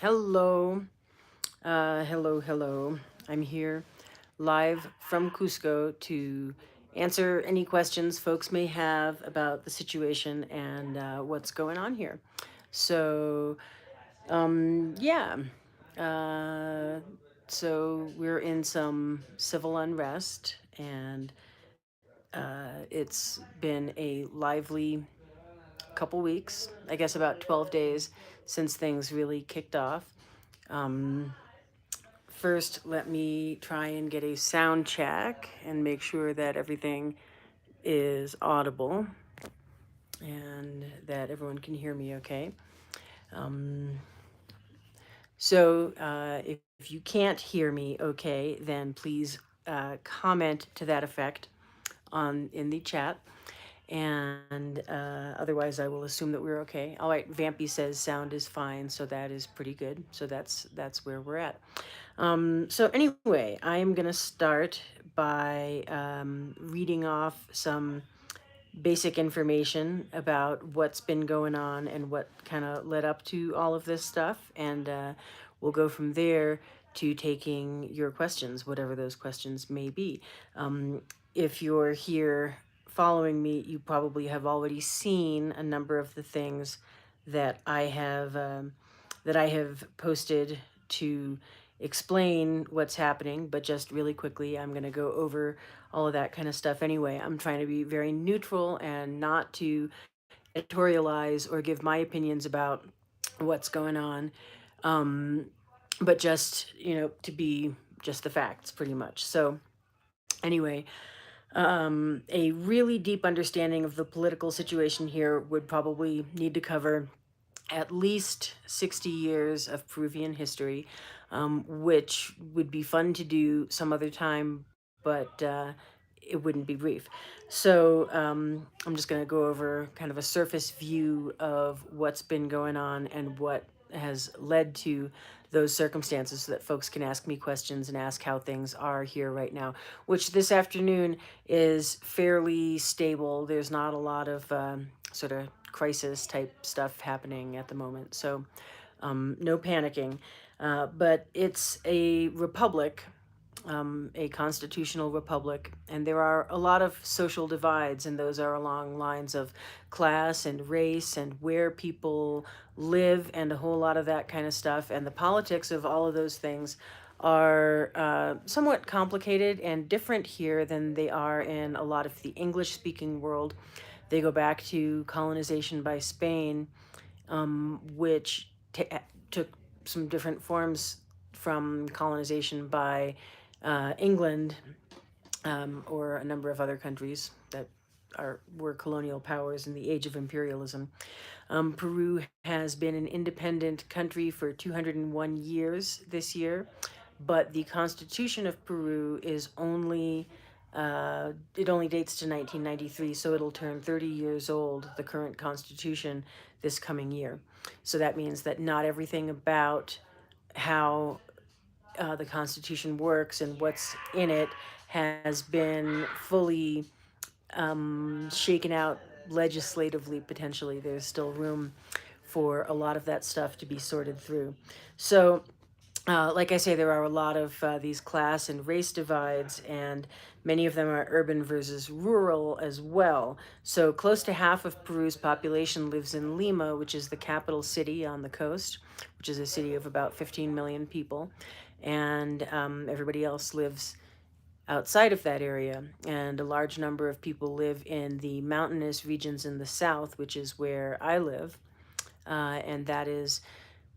Hello, hello. I'm here live from Cusco to answer any questions folks may have about the situation and what's going on here. So, yeah. Uh, so we're in some civil unrest, and it's been a lively couple weeks, I guess about 12 days since things really kicked off. Um, First, let me try and get a sound check and make sure that everything is audible and that everyone can hear me okay. Um, if you can't hear me okay, then please comment to that effect in the chat. And otherwise, I will assume that we're okay. All right, Vampy says sound is fine, so that is pretty good. So that's where we're at. So anyway, I'm gonna start by reading off some basic information about what's been going on and what kind of led up to all of this stuff, and we'll go from there to taking your questions, whatever those questions may be. If you're here following me, you probably have already seen a number of the things that I have posted to explain what's happening, but just really quickly, I'm going to go over all of that kind of stuff anyway. I'm trying to be very neutral and not to editorialize or give my opinions about what's going on, um, but just, to be just the facts pretty much. So, anyway, a really deep understanding of the political situation here would probably need to cover at least 60 years of Peruvian history, which would be fun to do some other time, but it wouldn't be brief. So I'm just going to go over kind of a surface view of what's been going on and what has led to those circumstances so that folks can ask me questions and ask how things are here right now, which this afternoon is fairly stable. There's not a lot of sort of crisis type stuff happening at the moment. So no panicking. But it's a republic, a constitutional republic, and there are a lot of social divides, and those are along lines of class and race and where people live and a whole lot of that kind of stuff. And the politics of all of those things are somewhat complicated and different here than they are in a lot of the English speaking world. They go back to colonization by Spain, which took some different forms from colonization by England, or a number of other countries that were colonial powers in the age of imperialism. Peru has been an independent country for 201 years this year, but the Constitution of Peru is only it only dates to 1993, so it'll turn 30 years old, the current Constitution, this coming year. So that means that not everything about how the Constitution works and what's in it has been fully shaken out legislatively, potentially. There's still room for a lot of that stuff to be sorted through. So, like I say, there are a lot of these class and race divides, and many of them are urban versus rural as well. So, close to half of Peru's population lives in Lima, which is the capital city on the coast, which is a city of about 15 million people. And everybody else lives outside of that area, and a large number of people live in the mountainous regions in the south, which is where I live, and that is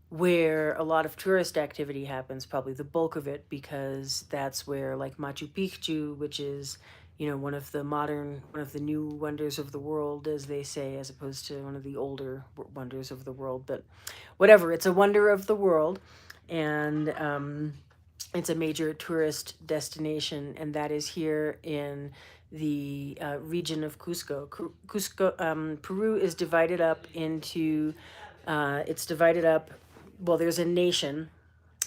where a lot of tourist activity happens, probably the bulk of it, because that's where, like, Machu Picchu, which is, one of the new wonders of the world, as they say, as opposed to one of the older wonders of the world. But whatever, it's a wonder of the world, and it's a major tourist destination, and that is here in the region of Cusco. Peru is divided up into, it's divided up, well, there's a nation,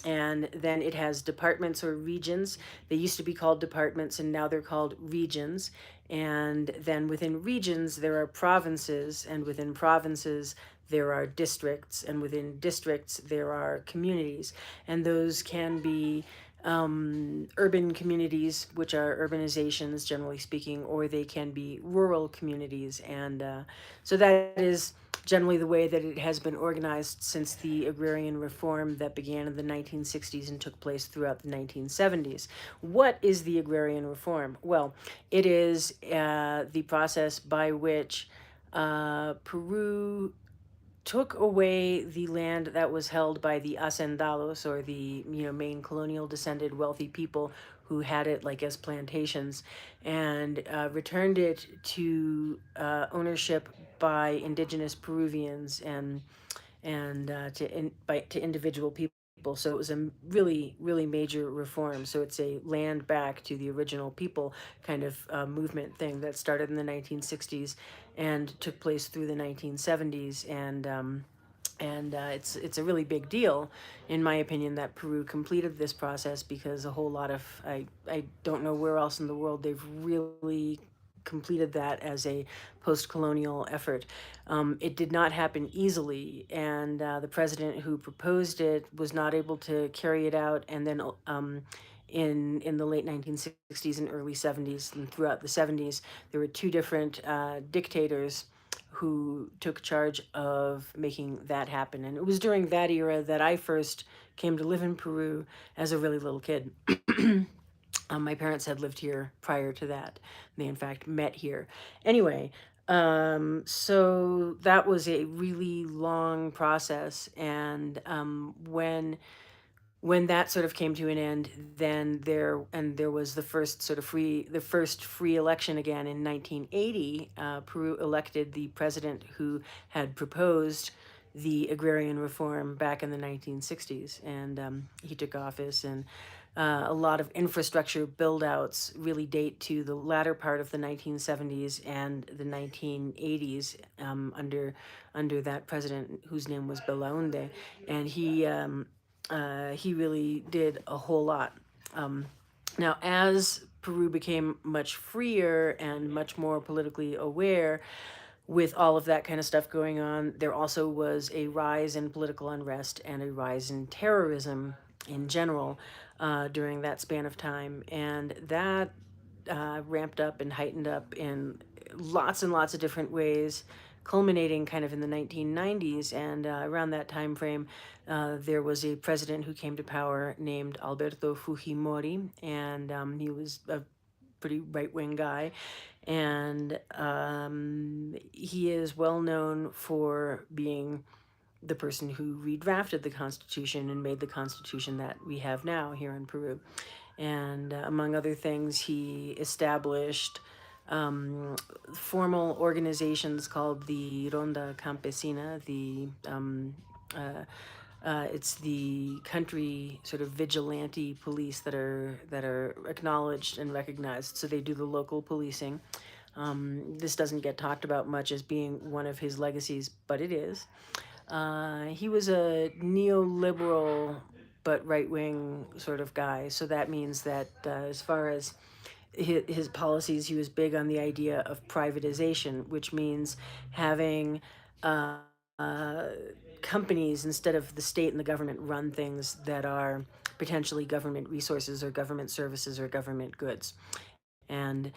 and then it has departments or regions. They used to be called departments, and now they're called regions. And then within regions, there are provinces, and within provinces, there are districts, and within districts there are communities, and those can be urban communities, which are urbanizations, generally speaking, or they can be rural communities. And so that is generally the way that it has been organized since the agrarian reform that began in the 1960s and took place throughout the 1970s. What is the agrarian reform? Well, it is the process by which Peru took away the land that was held by the hacendados, or the main colonial descended wealthy people who had it like as plantations, and returned it to ownership by indigenous Peruvians, and to individual people. So it was a really, really major reform. So it's a land back to the original people kind of movement thing that started in the 1960s and took place through the 1970s. And it's a really big deal, in my opinion, that Peru completed this process, because a whole lot of I don't know where else in the world they've really completed that as a post-colonial effort. It did not happen easily, and the president who proposed it was not able to carry it out. And then in the late 1960s and early 70s, and throughout the 70s, there were two different dictators who took charge of making that happen. And it was during that era that I first came to live in Peru as a really little kid. My parents had lived here prior to that. They, in fact, met here. Anyway, so that was a really long process. And when that sort of came to an end, then there was the first free election again in 1980. Peru elected the president who had proposed the agrarian reform back in the 1960s, and he took office. And a lot of infrastructure build outs really date to the latter part of the 1970s and the 1980s, under that president whose name was Belaunde. And he really did a whole lot. Now, as Peru became much freer and much more politically aware, with all of that kind of stuff going on, there also was a rise in political unrest and a rise in terrorism in general during that span of time. And that ramped up and heightened up in lots and lots of different ways, culminating kind of in the 1990s. And around that time frame, there was a president who came to power named Alberto Fujimori, and he was a pretty right-wing guy. And he is well known for being the person who redrafted the Constitution and made the Constitution that we have now here in Peru. And among other things, he established formal organizations called the Ronda Campesina. It's the country sort of vigilante police that are acknowledged and recognized. So they do the local policing. This doesn't get talked about much as being one of his legacies, but it is. He was a neoliberal but right-wing sort of guy. So that means that as far as his policies, he was big on the idea of privatization, which means having uh, uh, companies, instead of the state and the government, run things that are potentially government resources or government services or government goods. And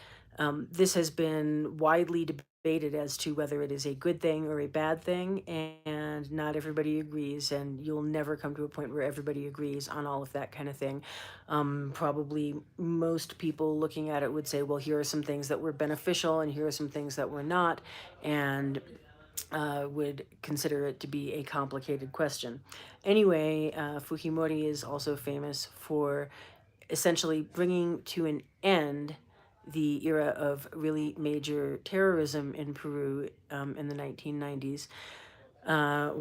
this has been widely debated as to whether it is a good thing or a bad thing, and not everybody agrees, and you'll never come to a point where everybody agrees on all of that kind of thing. Probably most people looking at it would say, well, here are some things that were beneficial, and here are some things that were not, and would consider it to be a complicated question. Anyway, Fujimori is also famous for essentially bringing to an end the era of really major terrorism in Peru in the 1990s,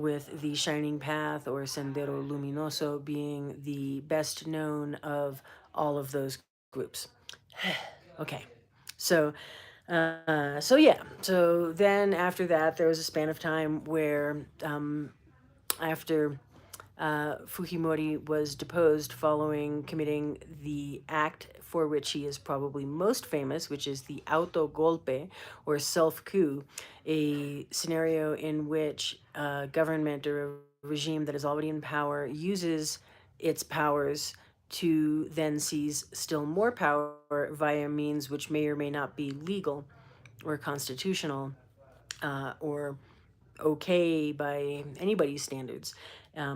with the Shining Path, or Sendero Luminoso, being the best known of all of those groups. Okay, so so then after that, there was a span of time where after Fujimori was deposed following committing the act for which he is probably most famous, which is the autogolpe, or self-coup, a scenario in which a government or a regime that is already in power uses its powers to then seize still more power via means which may or may not be legal or constitutional, or okay by anybody's standards.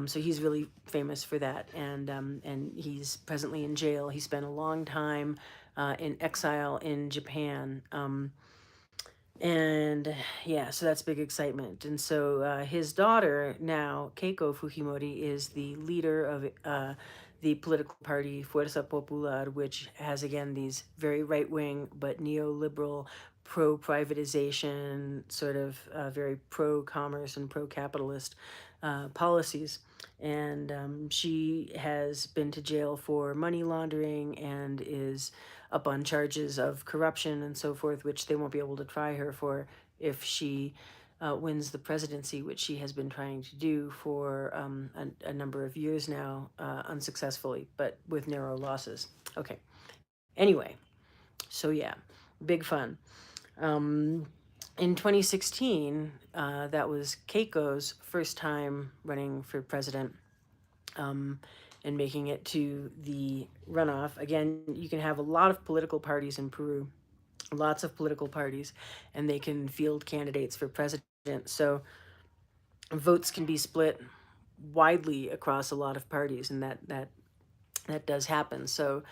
So he's really famous for that, and he's presently in jail. He spent a long time in exile in Japan. And yeah, so that's big excitement. And so his daughter now, Keiko Fujimori, is the leader of the political party Fuerza Popular, which has again these very right wing but neoliberal, pro privatization, sort of very pro commerce and pro capitalist policies. And she has been to jail for money laundering and is up on charges of corruption and so forth, which they won't be able to try her for if she wins the presidency, which she has been trying to do for a number of years now, unsuccessfully, but with narrow losses. Okay. Anyway, so yeah, big fun. In 2016, that was Keiko's first time running for president, and making it to the runoff. Again, you can have a lot of political parties in Peru, lots of political parties, and they can field candidates for president. So votes can be split widely across a lot of parties, and that does happen. So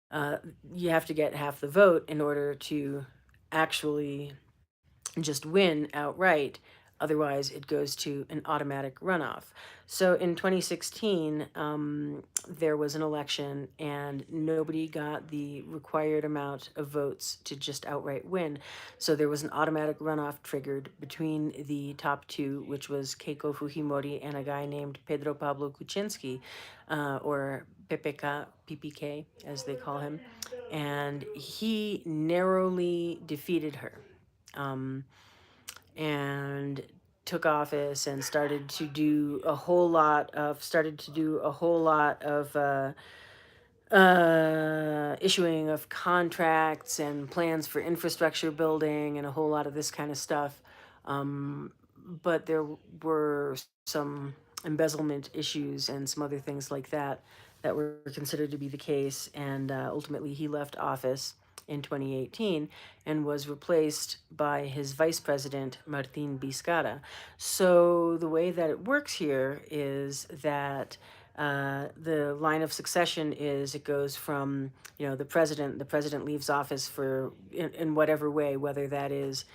uh, you have to get half the vote in order to actually just win outright. Otherwise, it goes to an automatic runoff. So in 2016, there was an election and nobody got the required amount of votes to just outright win. So there was an automatic runoff triggered between the top two, which was Keiko Fujimori and a guy named Pedro Pablo Kuczynski, or PPK, as they call him. And he narrowly defeated her. Um, and took office and started to do a whole lot of issuing of contracts and plans for infrastructure building and a whole lot of this kind of stuff. But there were some embezzlement issues and some other things like that that were considered to be the case. And ultimately, he left office in 2018 and was replaced by his vice president, Martin Vizcarra. So the way that it works here is that the line of succession is it goes from the president leaves office for in whatever way, whether that is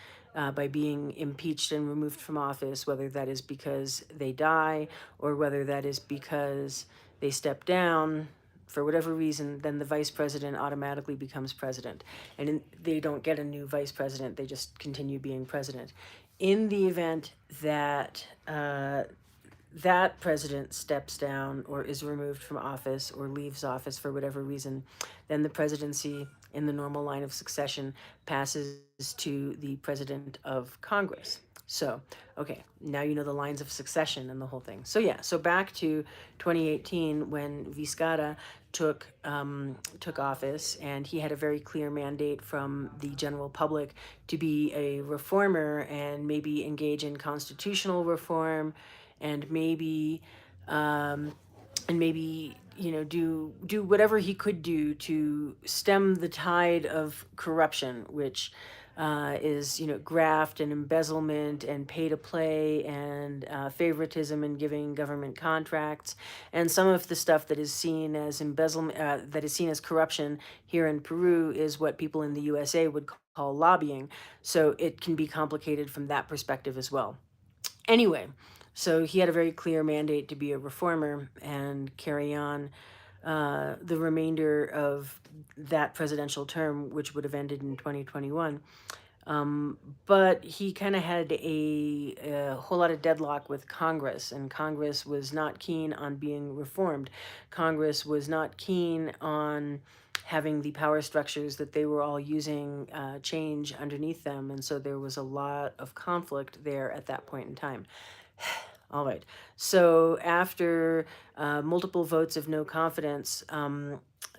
by being impeached and removed from office, whether that is because they die or whether that is because they step down for whatever reason, then the vice president automatically becomes president. And they don't get a new vice president, they just continue being president. In the event that that president steps down or is removed from office or leaves office for whatever reason, then the presidency in the normal line of succession passes to the president of Congress. So, okay, now you know the lines of succession and the whole thing. So yeah, so back to 2018 when Vizcarra took office, and he had a very clear mandate from the general public to be a reformer and maybe engage in constitutional reform, and maybe um, do whatever he could do to stem the tide of corruption, which is graft and embezzlement and pay to play and favoritism in giving government contracts, and some of the stuff that is seen as embezzlement, that is seen as corruption here in Peru, is what people in the USA would call lobbying. So it can be complicated from that perspective as well. Anyway, so he had a very clear mandate to be a reformer and carry on the remainder of that presidential term, which would have ended in 2021. But he kind of had a whole lot of deadlock with Congress, and Congress was not keen on being reformed. Congress was not keen on having the power structures that they were all using change underneath them, and so there was a lot of conflict there at that point in time. All right. So after multiple votes of no confidence,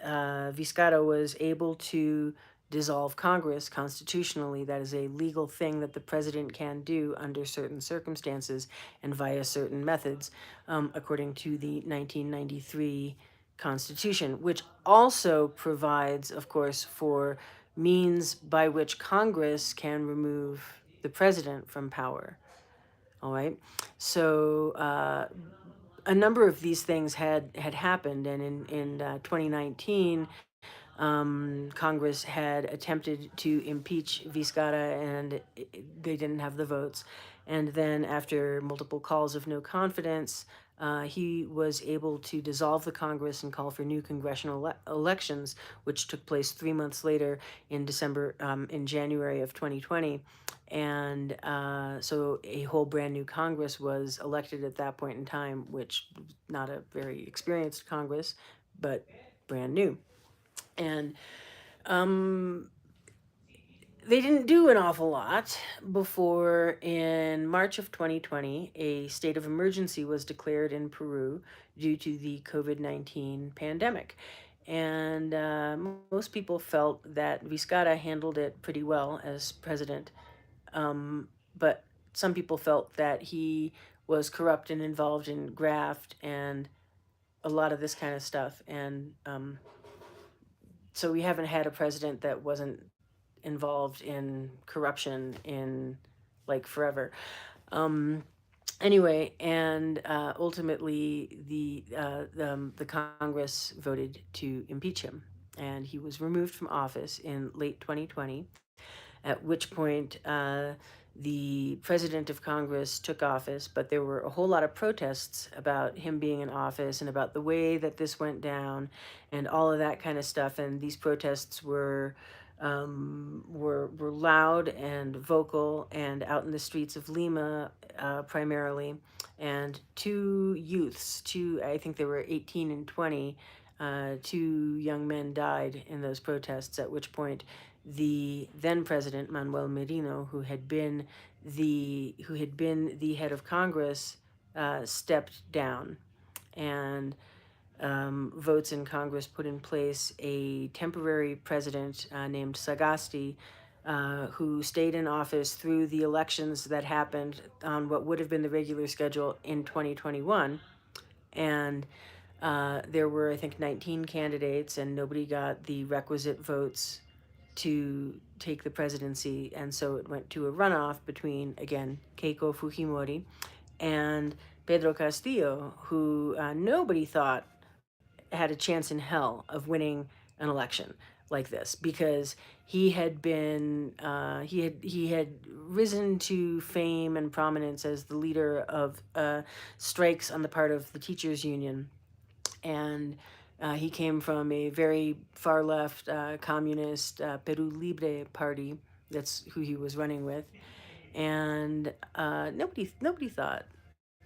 Vizcarra was able to dissolve Congress constitutionally. That is a legal thing that the president can do under certain circumstances and via certain methods, according to the 1993 Constitution, which also provides, of course, for means by which Congress can remove the president from power. All right. So a number of these things had happened, and in 2019, Congress had attempted to impeach Vizcarra, and they didn't have the votes. And then, after multiple calls of no confidence, he was able to dissolve the Congress and call for new congressional elections, which took place 3 months later in January of 2020. And so a whole brand new Congress was elected at that point in time, which was not a very experienced Congress, but brand new. And um, they didn't do an awful lot before in March of 2020, a state of emergency was declared in Peru due to the COVID-19 pandemic. And most people felt that Vizcarra handled it pretty well as president. But some people felt that he was corrupt and involved in graft and a lot of this kind of stuff. And so we haven't had a president that wasn't involved in corruption in like forever. Um, anyway, and ultimately the Congress voted to impeach him, and he was removed from office in late 2020. At which point, the president of Congress took office, but there were a whole lot of protests about him being in office and about the way that this went down, and all of that kind of stuff. And these protests were loud and vocal and out in the streets of Lima, primarily. And I think they were 18 and 20, two young men died in those protests. At which point, the then president Manuel Merino, who had been the head of Congress, stepped down, and votes in Congress put in place a temporary president named Sagasti, who stayed in office through the elections that happened on what would have been the regular schedule in 2021. And there were, I think, 19 candidates, and nobody got the requisite votes to take the presidency. And so it went to a runoff between, again, Keiko Fujimori and Pedro Castillo, who nobody thought had a chance in hell of winning an election like this, because he had been he had risen to fame and prominence as the leader of strikes on the part of the teachers union. And he came from a very far left communist Peru Libre party. That's who he was running with. And nobody thought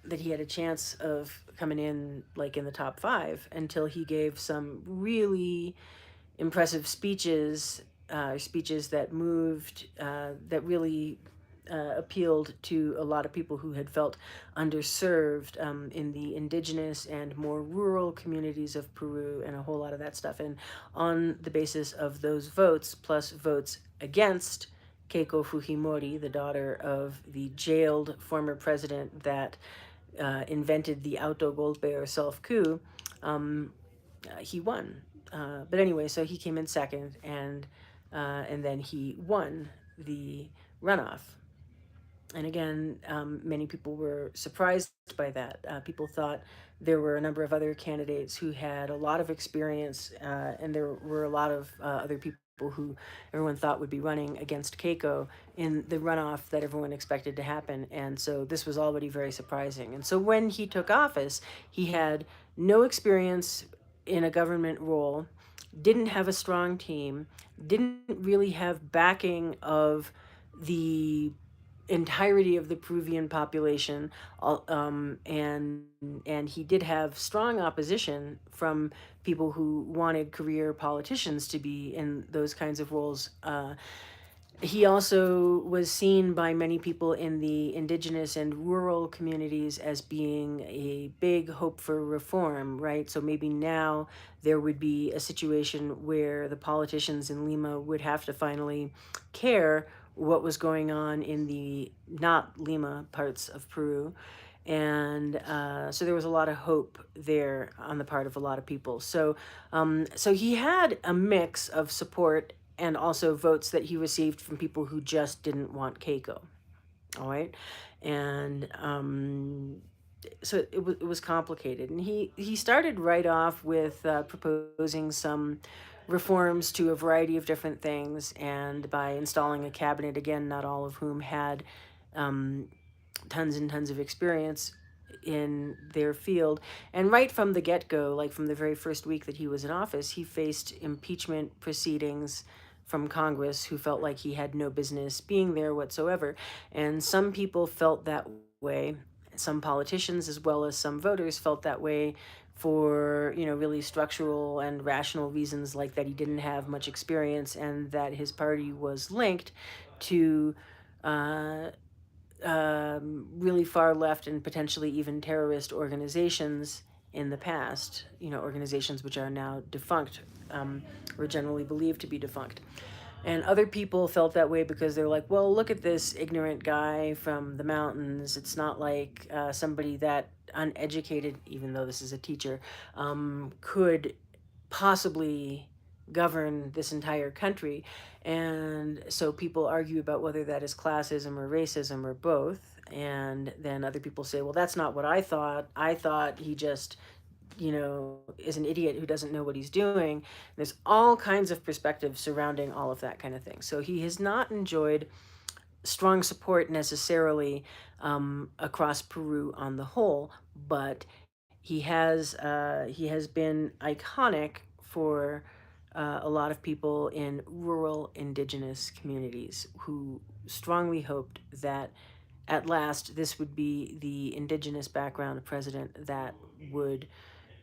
that he had a chance of coming in like in the top five until he gave some really impressive speeches that moved, that really appealed to a lot of people who had felt underserved in the indigenous and more rural communities of Peru, and a whole lot of that stuff. And on the basis of those votes, plus votes against Keiko Fujimori, the daughter of the jailed former president that invented the autogolpe or self-coup, he won. But anyway, so he came in second, and then he won the runoff. And again, many people were surprised by that. People thought there were a number of other candidates who had a lot of experience, and there were a lot of other people who everyone thought would be running against Keiko in the runoff that everyone expected to happen. And so this was already very surprising. And so when he took office, he had no experience in a government role, didn't have a strong team, didn't really have backing of the entirety of the Peruvian population, and he did have strong opposition from people who wanted career politicians to be in those kinds of roles. He also was seen by many people in the indigenous and rural communities as being a big hope for reform, right? So maybe now there would be a situation where the politicians in Lima would have to finally care what was going on in the not Lima parts of Peru. And so there was a lot of hope there on the part of a lot of people. So he had a mix of support and also votes that he received from people who just didn't want Keiko. All right, and so it was complicated, and he started right off with proposing some reforms to a variety of different things, and by installing a cabinet, again, not all of whom had um, tons and tons of experience in their field. And right from the get go, like from the very first week that he was in office, he faced impeachment proceedings from Congress who felt like he had no business being there whatsoever. And some people felt that way. Some politicians, as well as some voters, felt that way for, you know, really structural and rational reasons, like that he didn't have much experience and that his party was linked to uh, really far left and potentially even terrorist organizations in the past, you know, organizations which are now defunct, or generally believed to be defunct. And other people felt that way because they're like, well, look at this ignorant guy from the mountains. It's not like somebody that uneducated, even though this is a teacher, could possibly govern this entire country. And so people argue about whether that is classism or racism or both. And then other people say, well, that's not what I thought. I thought he just, you know, is an idiot who doesn't know what he's doing. There's all kinds of perspectives surrounding all of that kind of thing. So he has not enjoyed strong support necessarily across Peru on the whole, but he has been iconic for a lot of people in rural indigenous communities who strongly hoped that at last this would be the indigenous background president that would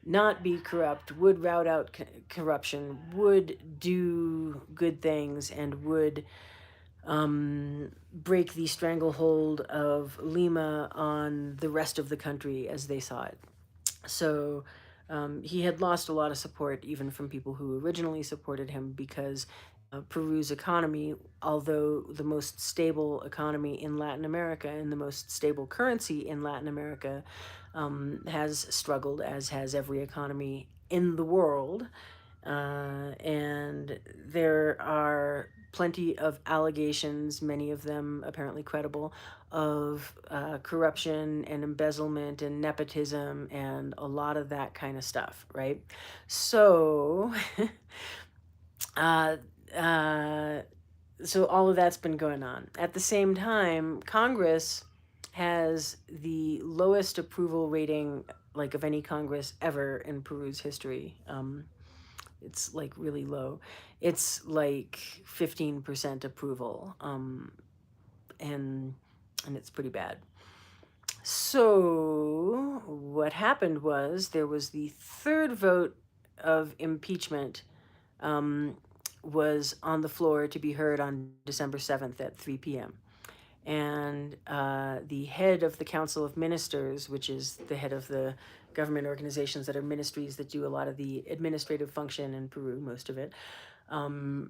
not be corrupt, would rout out corruption, would do good things, and would break the stranglehold of Lima on the rest of the country as they saw it. So he had lost a lot of support even from people who originally supported him because Peru's economy, although the most stable economy in Latin America and the most stable currency in Latin America, has struggled, as has every economy in the world. And there are plenty of allegations, many of them apparently credible, of corruption and embezzlement and nepotism and a lot of that kind of stuff, right? So, uh, uh, so all of that's been going on. At the same time, Congress has the lowest approval rating, like of any Congress ever in Peru's history. It's like really low. It's like 15% approval, and it's pretty bad. So what happened was there was the third vote of impeachment was on the floor to be heard on December 7th at 3 p.m. And the head of the Council of Ministers, which is the head of the government organizations that are ministries that do a lot of the administrative function in Peru, most of it,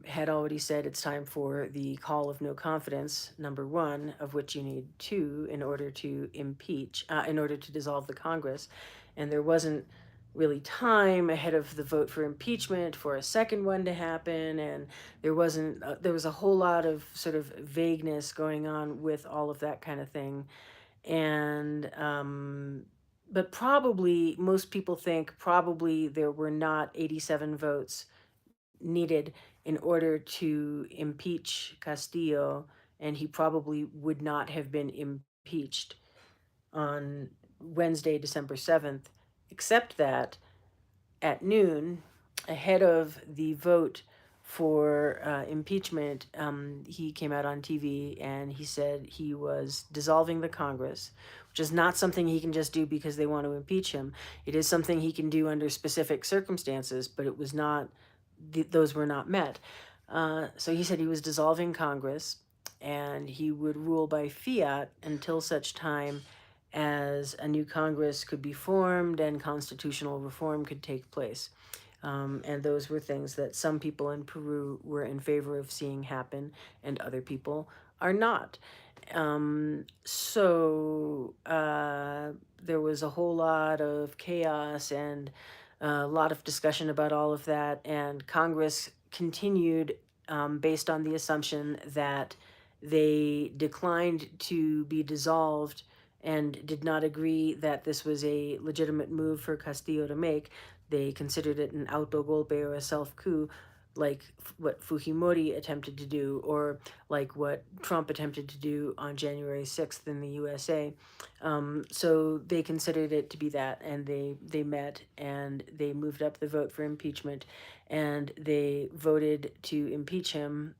had already said it's time for the call of no confidence, number one, of which you need two in order to impeach, in order to dissolve the Congress. And there wasn't really time ahead of the vote for impeachment for a second one to happen, and there wasn't there was a whole lot of sort of vagueness going on with all of that kind of thing. And but probably most people think probably there were not 87 votes needed in order to impeach Castillo, and he probably would not have been impeached on Wednesday, December 7th, except that at noon, ahead of the vote for impeachment, he came out on TV and he said he was dissolving the Congress, which is not something he can just do because they want to impeach him. It is something he can do under specific circumstances, but it was not, those were not met. So he said he was dissolving Congress and he would rule by fiat until such time as a new Congress could be formed and constitutional reform could take place. And those were things that some people in Peru were in favor of seeing happen, and other people are not. There was a whole lot of chaos and a lot of discussion about all of that, and Congress continued based on the assumption that they declined to be dissolved and did not agree that this was a legitimate move for Castillo to make. They considered it an autogolpe or a self coup, like what Fujimori attempted to do, or like what Trump attempted to do on January 6th in the USA. So they considered it to be that, and they met and they moved up the vote for impeachment, and they voted to impeach him.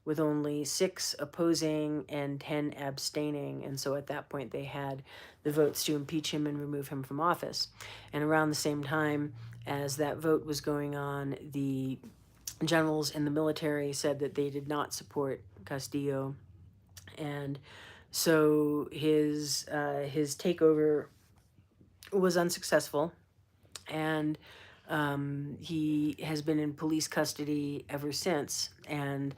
With only 6 opposing and 10 abstaining. And so at that point, they had the votes to impeach him and remove him from office. And around the same time as that vote was going on, the generals in the military said that they did not support Castillo. And so his takeover was unsuccessful. And he has been in police custody ever since. And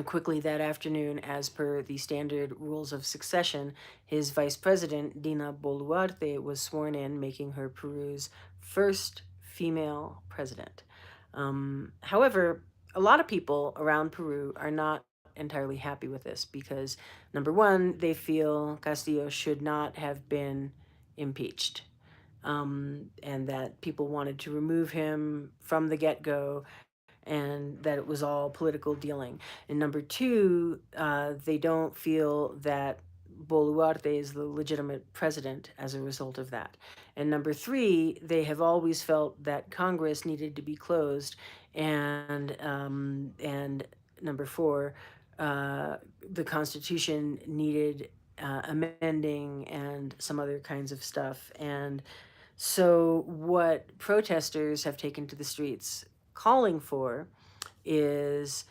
quickly that afternoon, as per the standard rules of succession, his vice president, Dina Boluarte, was sworn in, making her Peru's first female president. However, a lot of people around Peru are not entirely happy with this because, number one, they feel Castillo should not have been impeached. And that people wanted to remove him from the get go and that it was all political dealing. And number two, they don't feel that Boluarte is the legitimate president as a result of that. And number three, they have always felt that Congress needed to be closed, and number four, the Constitution needed amending and some other kinds of stuff. And so, what protesters have taken to the streets calling for is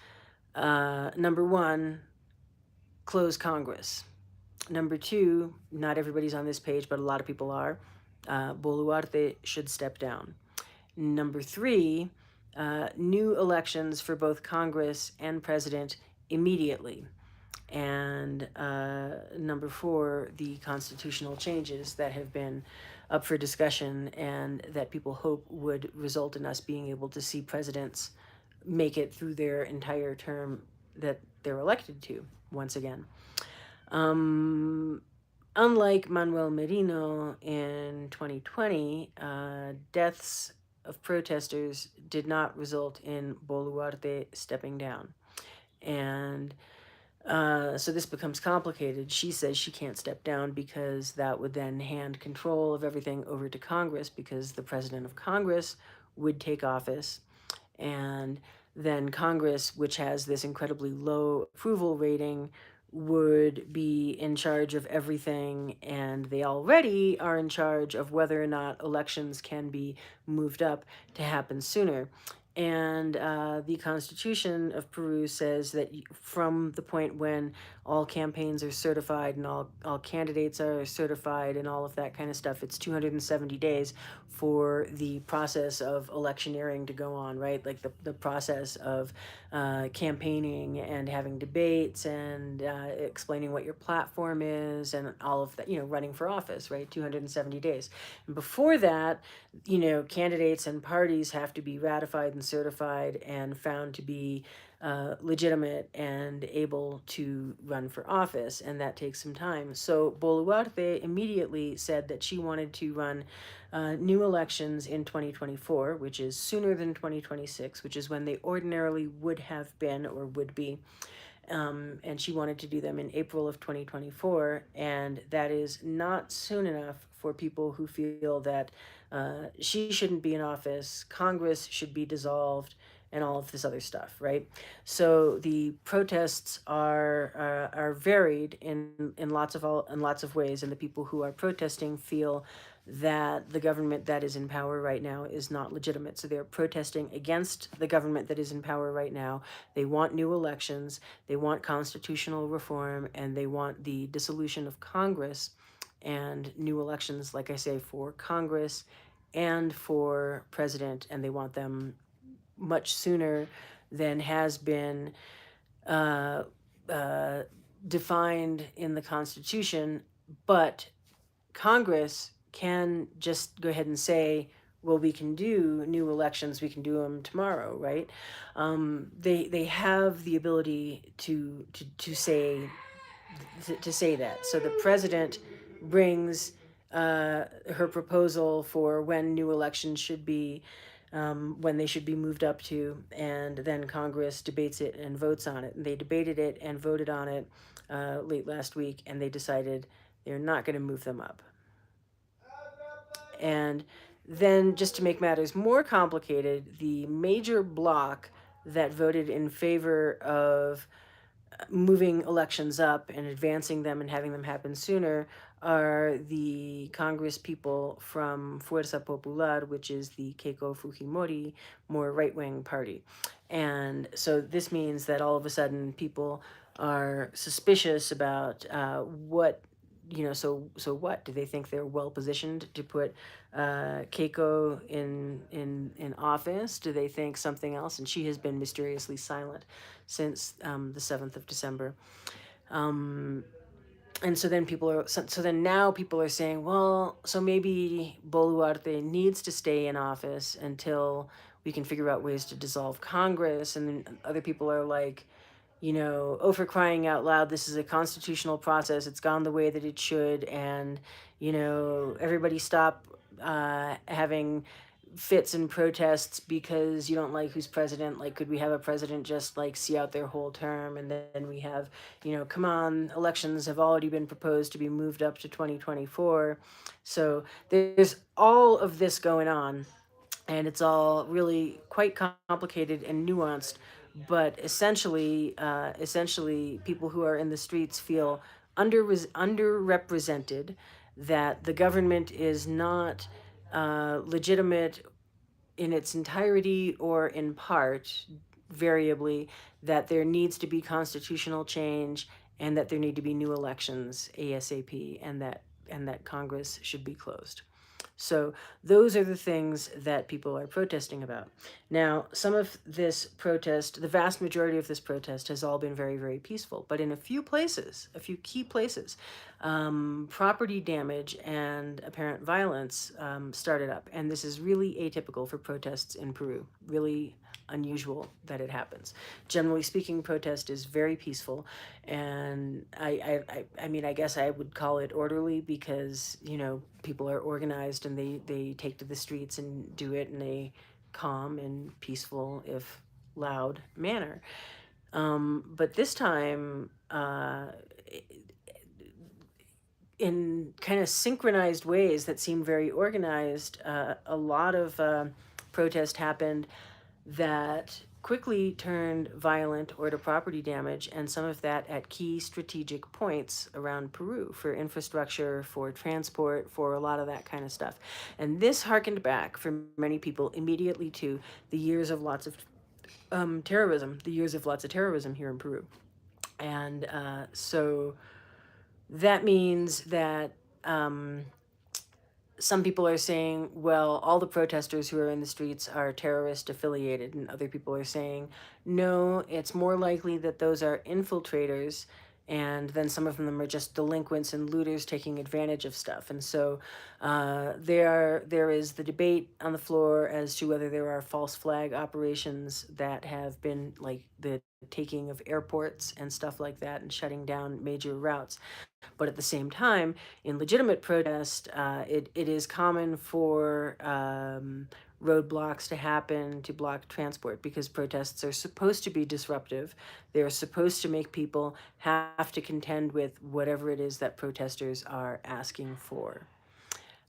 number one, close Congress. Number two, not everybody's on this page, but a lot of people are. Boluarte should step down. Number three, new elections for both Congress and president immediately. And number four, the constitutional changes that have been up for discussion and that people hope would result in us being able to see presidents make it through their entire term that they're elected to once again. Unlike Manuel Merino in 2020, deaths of protesters did not result in Boluarte stepping down. And so this becomes complicated. She says she can't step down because that would then hand control of everything over to Congress, because the president of Congress would take office. And then Congress, which has this incredibly low approval rating, would be in charge of everything. And they already are in charge of whether or not elections can be moved up to happen sooner. And the Constitution of Peru says that from the point when all campaigns are certified and all candidates are certified and all of that kind of stuff, it's 270 days for the process of electioneering to go on, right? Like the process of campaigning and having debates and explaining what your platform is and all of that, running for office, right? 270 days. And before that, candidates and parties have to be ratified and certified and found to be legitimate and able to run for office, and that takes some time. So Boluarte immediately said that she wanted to run new elections in 2024, which is sooner than 2026, which is when they ordinarily would have been or would be. And she wanted to do them in April of 2024, and that is not soon enough for people who feel that she shouldn't be in office, Congress should be dissolved, and all of this other stuff, right? So the protests are varied in lots of ways, and the people who are protesting feel that the government that is in power right now is not legitimate. So they're protesting against the government that is in power right now. They want new elections, they want constitutional reform, and they want the dissolution of Congress and new elections, like I say, for Congress and for president, and they want them much sooner than has been uh, uh, defined in the Constitution. But Congress can just go ahead and say, well, we can do new elections, we can do them tomorrow, right? They have the ability to say to say that. So the president brings her proposal for when new elections should be, when they should be moved up to, and then Congress debates it and votes on it. And they debated it and voted on it late last week, and they decided they're not going to move them up. And then, just to make matters more complicated, the major bloc that voted in favor of moving elections up and advancing them and having them happen sooner are the Congress people from Fuerza Popular, which is the Keiko Fujimori, more right wing party. And so this means that all of a sudden people are suspicious about what. So what do they think they're well positioned to put Keiko in office? Do they think something else? And she has been mysteriously silent since the 7th of December. And so then now people are saying, well, so maybe Boluarte needs to stay in office until we can figure out ways to dissolve Congress. And then other people are like, oh, for crying out loud, this is a constitutional process. It's gone the way that it should. And, everybody stop having fits and protests because you don't like who's president. Like, could we have a president just like see out their whole term? And then we have, come on, elections have already been proposed to be moved up to 2024. So there's all of this going on, and it's all really quite complicated and nuanced. But essentially, people who are in the streets feel underrepresented, that the government is not legitimate in its entirety or in part, variably, that there needs to be constitutional change and that there need to be new elections ASAP, and that Congress should be closed. So those are the things that people are protesting about. Now, some of this protest, the vast majority of this protest has all been very, very peaceful. But in a few key places, property damage and apparent violence started up. And this is really atypical for protests in Peru, really unusual that it happens. Generally speaking, protest is very peaceful, and I mean, I guess I would call it orderly because people are organized and they take to the streets and do it in a calm and peaceful, if loud, manner. But this time, in kind of synchronized ways that seem very organized, a lot of protest happened that quickly turned violent or to property damage, and some of that at key strategic points around Peru for infrastructure, for transport, for a lot of that kind of stuff. And this harkened back for many people immediately to the years of lots of terrorism, here in Peru. And so that means that some people are saying, well, all the protesters who are in the streets are terrorist affiliated, and other people are saying, no, it's more likely that those are infiltrators, and then some of them are just delinquents and looters taking advantage of stuff. And so there is the debate on the floor as to whether there are false flag operations that have been, like the taking of airports and stuff like that, and shutting down major routes. But at the same time, in legitimate protest, it is common for roadblocks to happen to block transport, because protests are supposed to be disruptive. They're supposed to make people have to contend with whatever it is that protesters are asking for.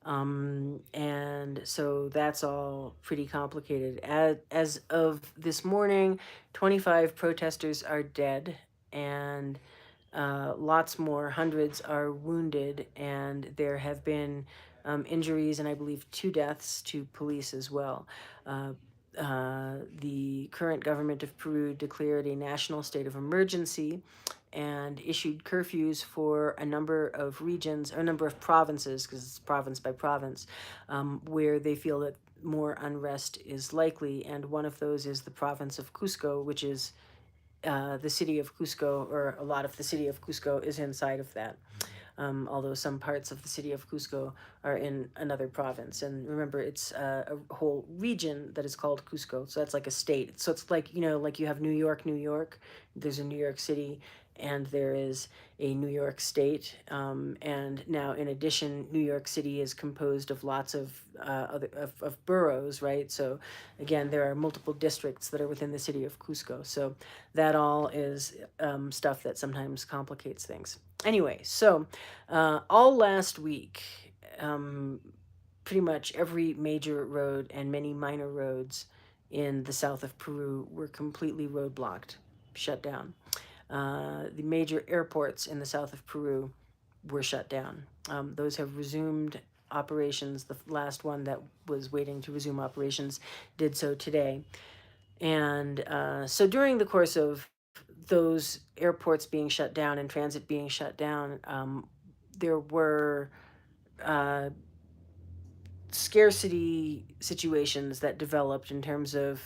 And so that's all pretty complicated. As of this morning, 25 protesters are dead, and lots more, hundreds are wounded, and there have been injuries and I believe 2 deaths to police as well. Uh, the current government of Peru declared a national state of emergency and issued curfews for a number of regions or a number of provinces, because it's province by province, where they feel that more unrest is likely. And one of those is the province of Cusco, which is the city of Cusco, or a lot of the city of Cusco is inside of that. Although some parts of the city of Cusco are in another province. And remember, it's a whole region that is called Cusco. So that's like a state. So it's like, like you have New York, New York, there's a New York City, and there is a New York State. And now, in addition, New York City is composed of lots of of boroughs, right? So again, there are multiple districts that are within the city of Cusco. So that all is stuff that sometimes complicates things. Anyway, so all last week, pretty much every major road and many minor roads in the south of Peru were completely roadblocked, shut down. The major airports in the south of Peru were shut down. Those have resumed operations. The last one that was waiting to resume operations did so today. And so during the course of those airports being shut down and transit being shut down, there were uh, scarcity situations that developed in terms of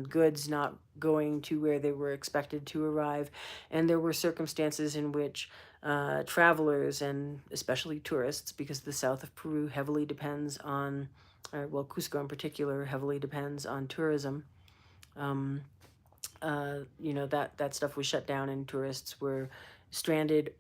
goods not going to where they were expected to arrive. And there were circumstances in which travelers, and especially tourists, because the south of Peru heavily depends on, well, Cusco in particular, heavily depends on tourism. Um, that stuff was shut down and tourists were stranded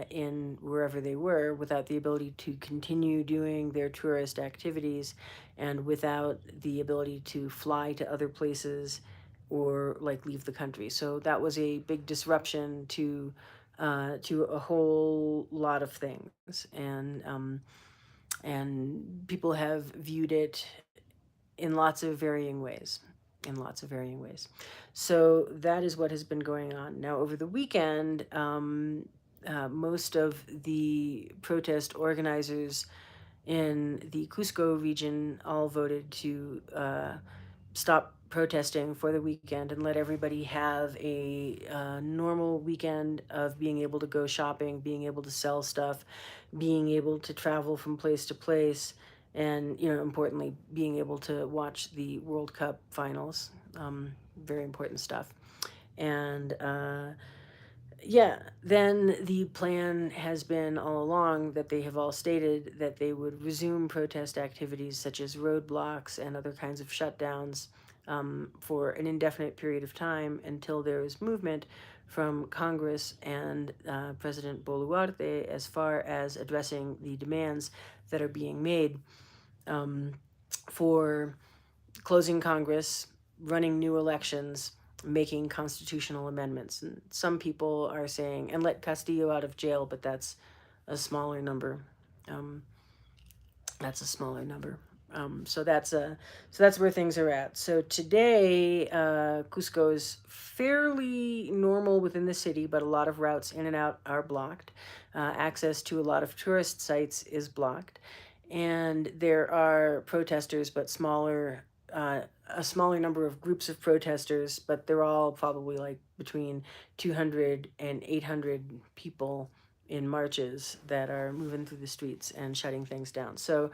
in wherever they were without the ability to continue doing their tourist activities and without the ability to fly to other places or like leave the country. So that was a big disruption to a whole lot of things, and people have viewed it in lots of varying ways. In lots of varying ways. So that is what has been going on. Now, over the weekend, most of the protest organizers in the Cusco region all voted to stop protesting for the weekend and let everybody have a normal weekend of being able to go shopping, being able to sell stuff, being able to travel from place to place, and importantly, being able to watch the World Cup finals. Very important stuff. And yeah, then the plan has been all along that they have all stated that they would resume protest activities such as roadblocks and other kinds of shutdowns for an indefinite period of time until there is movement from Congress and President Boluarte as far as addressing the demands that are being made for closing Congress, running new elections, making constitutional amendments. And some people are saying, and let Castillo out of jail, but that's a smaller number. Um, that's a smaller number. So that's where things are at. So today, Cusco is fairly normal within the city, but a lot of routes in and out are blocked. Access to a lot of tourist sites is blocked, and there are protesters, but a smaller number of groups of protesters, but they're all probably like between 200 and 800 people in marches that are moving through the streets and shutting things down. So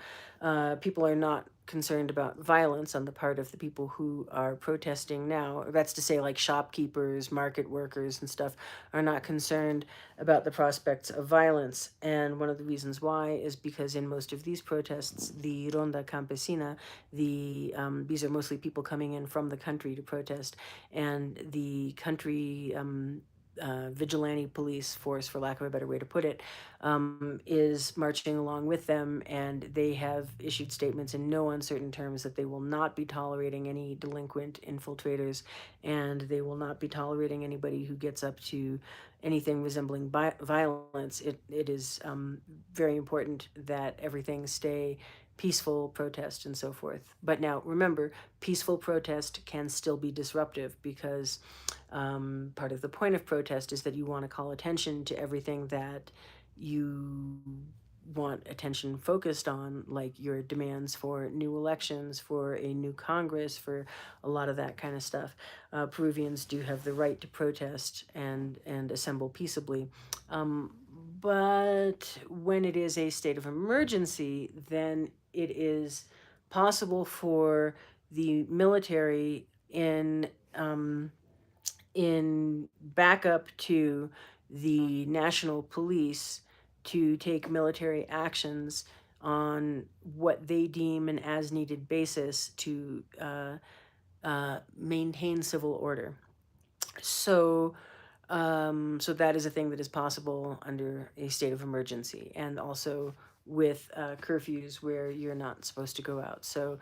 people are not concerned about violence on the part of the people who are protesting now. That's to say, like shopkeepers, market workers, and stuff are not concerned about the prospects of violence. And one of the reasons why is because in most of these protests, the Ronda Campesina, these are mostly people coming in from the country to protest, and the country vigilante police force, for lack of a better way to put it, is marching along with them, and they have issued statements in no uncertain terms that they will not be tolerating any delinquent infiltrators, and they will not be tolerating anybody who gets up to anything resembling violence. It is very important that everything stay peaceful protest and so forth. But now remember, peaceful protest can still be disruptive because part of the point of protest is that you want to call attention to everything that you want attention focused on, like your demands for new elections, for a new Congress, for a lot of that kind of stuff. Peruvians do have the right to protest and assemble peaceably. Um, but when it is a state of emergency, then it is possible for the military in backup to the national police to take military actions on what they deem an as needed basis to maintain civil order. So, so that is a thing that is possible under a state of emergency, and also with curfews where you're not supposed to go out. So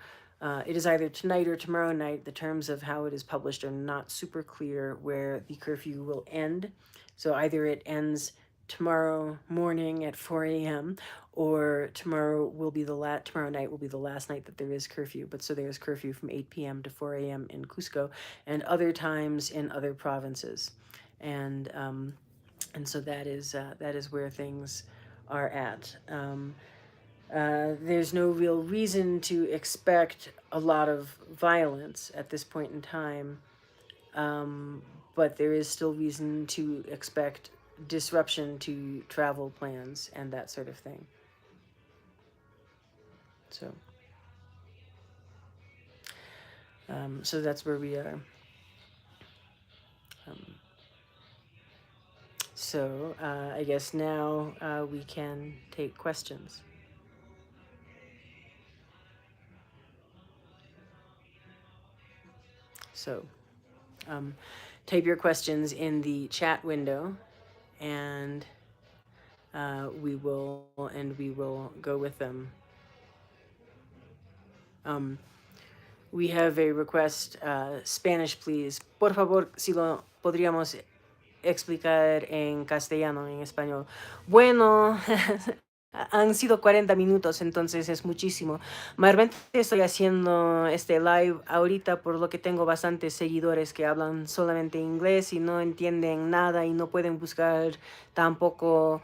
it is either tonight or tomorrow night. The terms of how it is published are not super clear where the curfew will end. So either it ends tomorrow morning at 4 a.m. or tomorrow night will be the last night that there is curfew. But so there's curfew from 8 p.m. to 4 a.m. in Cusco, and other times in other provinces, and so that is where things are at. There's no real reason to expect a lot of violence at this point in time, but there is still reason to expect disruption to travel plans and that sort of thing. So, so that's where we are. Um, so I guess now we can take questions. So type your questions in the chat window, and we will go with them. We have a request, Spanish, please. Por favor, si lo podríamos explicar en castellano, en español. Bueno, han sido 40 minutos, entonces es muchísimo. Mayormente estoy haciendo este live ahorita por lo que tengo bastantes seguidores que hablan solamente inglés y no entienden nada y no pueden buscar tampoco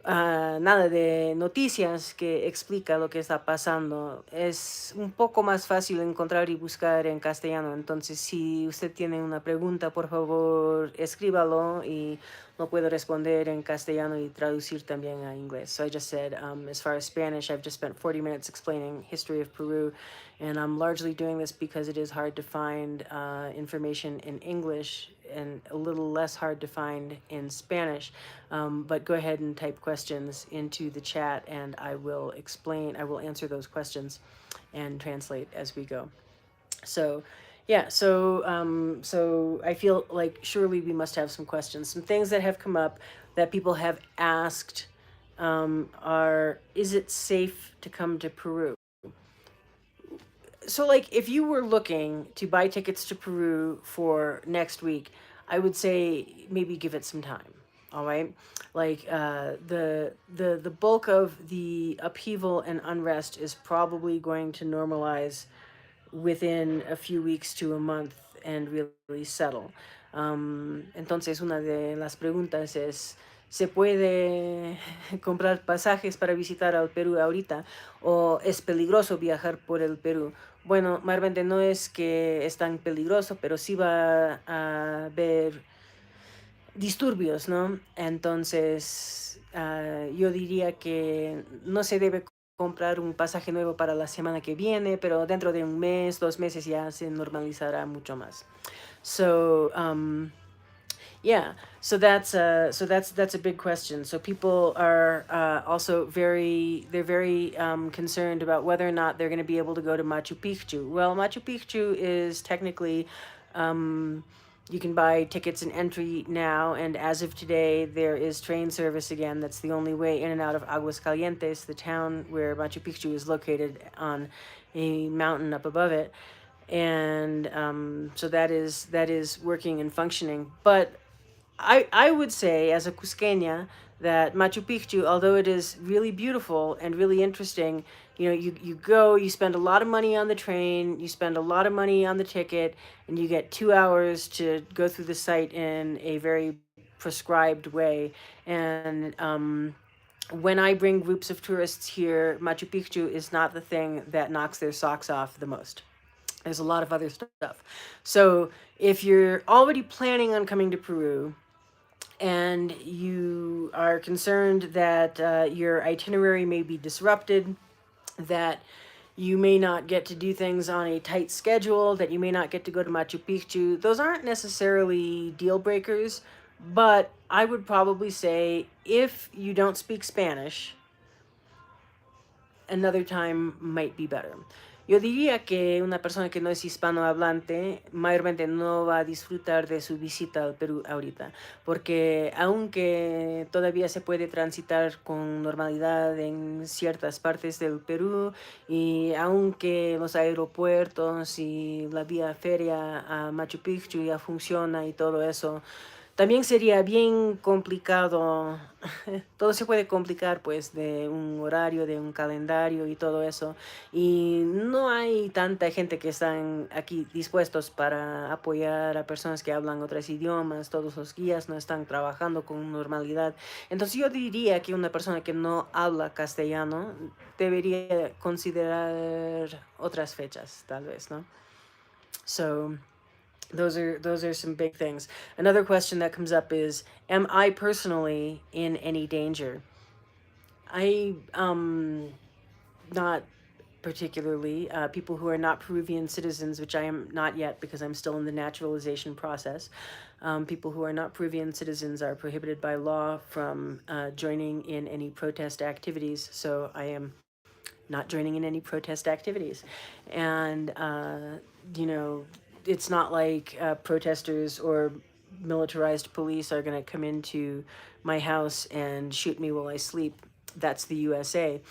nada de noticias que explica lo que está pasando. Es un poco más fácil encontrar y buscar en castellano. Entonces, si usted tiene una pregunta, por favor, escríbalo y lo puedo responder en castellano y traducir también a inglés. So I just said, as far as Spanish, I've just spent 40 minutes explaining history of Peru, and I'm largely doing this because it is hard to find information in English and a little less hard to find in Spanish. But go ahead and type questions into the chat, and I will answer those questions and translate as we go. So, yeah, so I feel like surely we must have some questions. Some things that have come up that people have asked are, is it safe to come to Peru? So, like, if you were looking to buy tickets to Peru for next week, I would say maybe give it some time. All right, like the bulk of the upheaval and unrest is probably going to normalize within a few weeks to a month and really settle. Entonces, una de las preguntas es, ¿se puede comprar pasajes para visitar al Perú ahorita o es peligroso viajar por el Perú? Bueno, mayormente no es que es tan peligroso, pero sí va a haber disturbios, ¿no? Entonces, yo diría que no se debe comprar un pasaje nuevo para la semana que viene, pero dentro de un mes, 2 meses ya se normalizará mucho más. So, yeah, so that's a big question. So people are also they're very concerned about whether or not they're going to be able to go to Machu Picchu. Well, Machu Picchu is technically you can buy tickets and entry now, and as of today, there is train service again. That's the only way in and out of Aguascalientes, the town where Machu Picchu is located on a mountain up above it. And so that is working and functioning. But I would say, as a Cusqueña, that Machu Picchu, although it is really beautiful and really interesting, you go, you spend a lot of money on the train, you spend a lot of money on the ticket, and you get 2 hours to go through the site in a very prescribed way. And when I bring groups of tourists here, Machu Picchu is not the thing that knocks their socks off the most. There's a lot of other stuff. So if you're already planning on coming to Peru and you are concerned that your itinerary may be disrupted, that you may not get to do things on a tight schedule, that you may not get to go to Machu Picchu, those aren't necessarily deal breakers. But I would probably say if you don't speak Spanish, another time might be better. Yo diría que una persona que no es hispanohablante mayormente no va a disfrutar de su visita al Perú ahorita, porque aunque todavía se puede transitar con normalidad en ciertas partes del Perú y aunque los aeropuertos y la vía férrea a Machu Picchu ya funciona y todo eso, también sería bien complicado. Todo se puede complicar pues de un horario, de un calendario y todo eso. Y no hay tanta gente que están aquí dispuestos para apoyar a personas que hablan otros idiomas. Todos los guías no están trabajando con normalidad. Entonces yo diría que una persona que no habla castellano debería considerar otras fechas, tal vez, ¿no? So those are some big things. Another question that comes up is, am I personally in any danger? I not particularly. People who are not Peruvian citizens, which I am not yet because I'm still in the naturalization process. People who are not Peruvian citizens are prohibited by law from joining in any protest activities. So I am not joining in any protest activities. And, you know, it's not like protesters or militarized police are going to come into my house and shoot me while I sleep. That's the USA.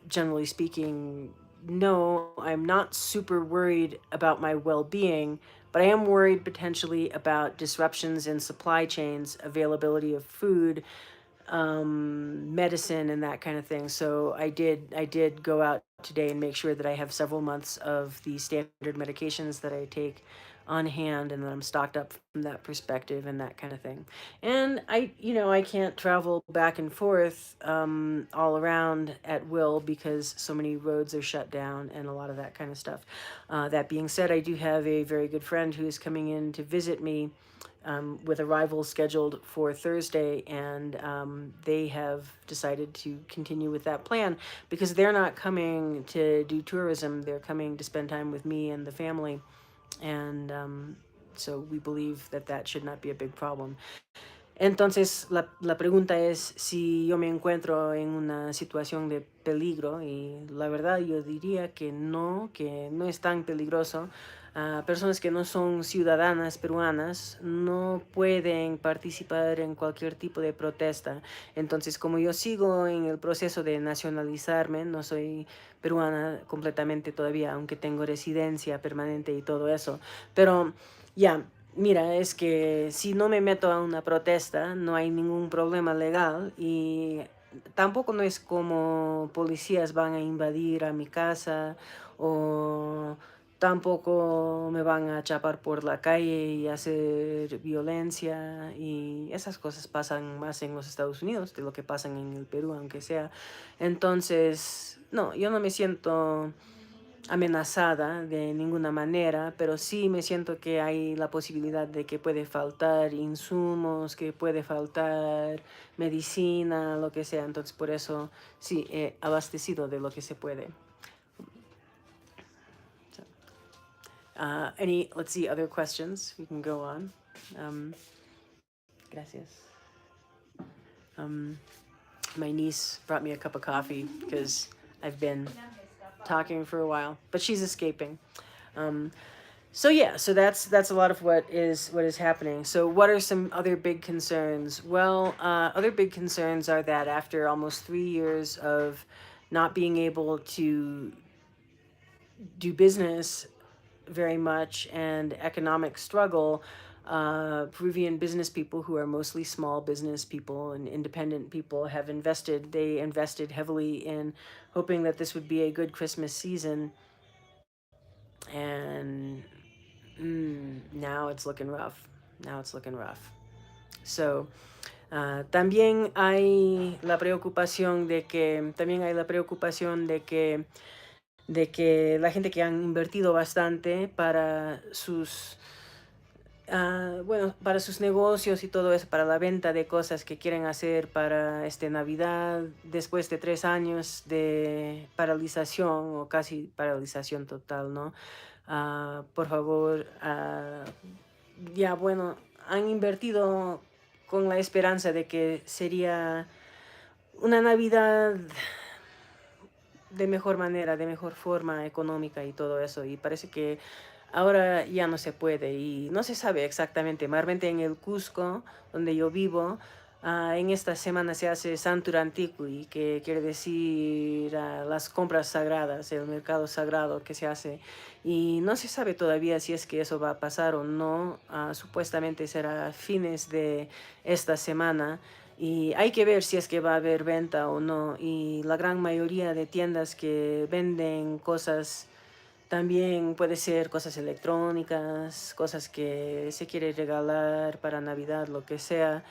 Generally speaking, no, I'm not super worried about my well being, but I am worried potentially about disruptions in supply chains, availability of food, medicine and that kind of thing. So I did go out today and make sure that I have several months of the standard medications that I take on hand and that I'm stocked up from that perspective and that kind of thing. And I can't travel back and forth all around at will because so many roads are shut down and a lot of that kind of stuff. That being said, I do have a very good friend who is coming in to visit me with arrival scheduled for Thursday, and they have decided to continue with that plan because they're not coming to do tourism. They're coming to spend time with me and the family, and so we believe that that should not be a big problem. Entonces, la pregunta es si yo me encuentro en una situación de peligro y la verdad yo diría que no es tan peligroso. Personas que no son ciudadanas peruanas no pueden participar en cualquier tipo de protesta. Entonces, como yo sigo en el proceso de nacionalizarme, no soy peruana completamente todavía, aunque tengo residencia permanente y todo eso. Pero ya, mira, es que si no me meto a una protesta, no hay ningún problema legal y tampoco no es como policías van a invadir a mi casa o tampoco me van a chapar por la calle y hacer violencia y esas cosas pasan más en los Estados Unidos de lo que pasan en el Perú, aunque sea. Entonces, no, yo no me siento amenazada de ninguna manera, pero sí me siento que hay la posibilidad de que puede faltar insumos, que puede faltar medicina, lo que sea. Entonces, por eso sí he abastecido de lo que se puede. So, let's see, other questions? We can go on. Gracias. My niece brought me a cup of coffee because I've been talking for a while, but she's escaping. So yeah, so that's a lot of what is happening. So what are some other big concerns? Well, other big concerns are that after almost 3 years of not being able to do business very much and economic struggle, Peruvian business people who are mostly small business people and independent people have invested. They invested heavily in hoping that this would be a good Christmas season, and now it's looking rough. Now it's looking rough. So También hay la preocupación de que la gente que han invertido bastante para para sus negocios y todo eso, para la venta de cosas que quieren hacer para Navidad, después de 3 años de paralización o casi paralización total, ¿no? Por favor, ya bueno, han invertido con la esperanza de que sería una Navidad de mejor manera, de mejor forma económica y todo eso. Y parece que ahora ya no se puede y no se sabe exactamente. Mayormente en el Cusco, donde yo vivo, en esta semana se hace Santurantiqui, que quiere decir las compras sagradas, el mercado sagrado que se hace. Y no se sabe todavía si es que eso va a pasar o no. Supuestamente será a fines de esta semana. Y hay que ver si es que va a haber venta o no. Y la gran mayoría de tiendas que venden cosas, también puede ser cosas electrónicas, cosas que se quiere regalar para Navidad, lo que sea.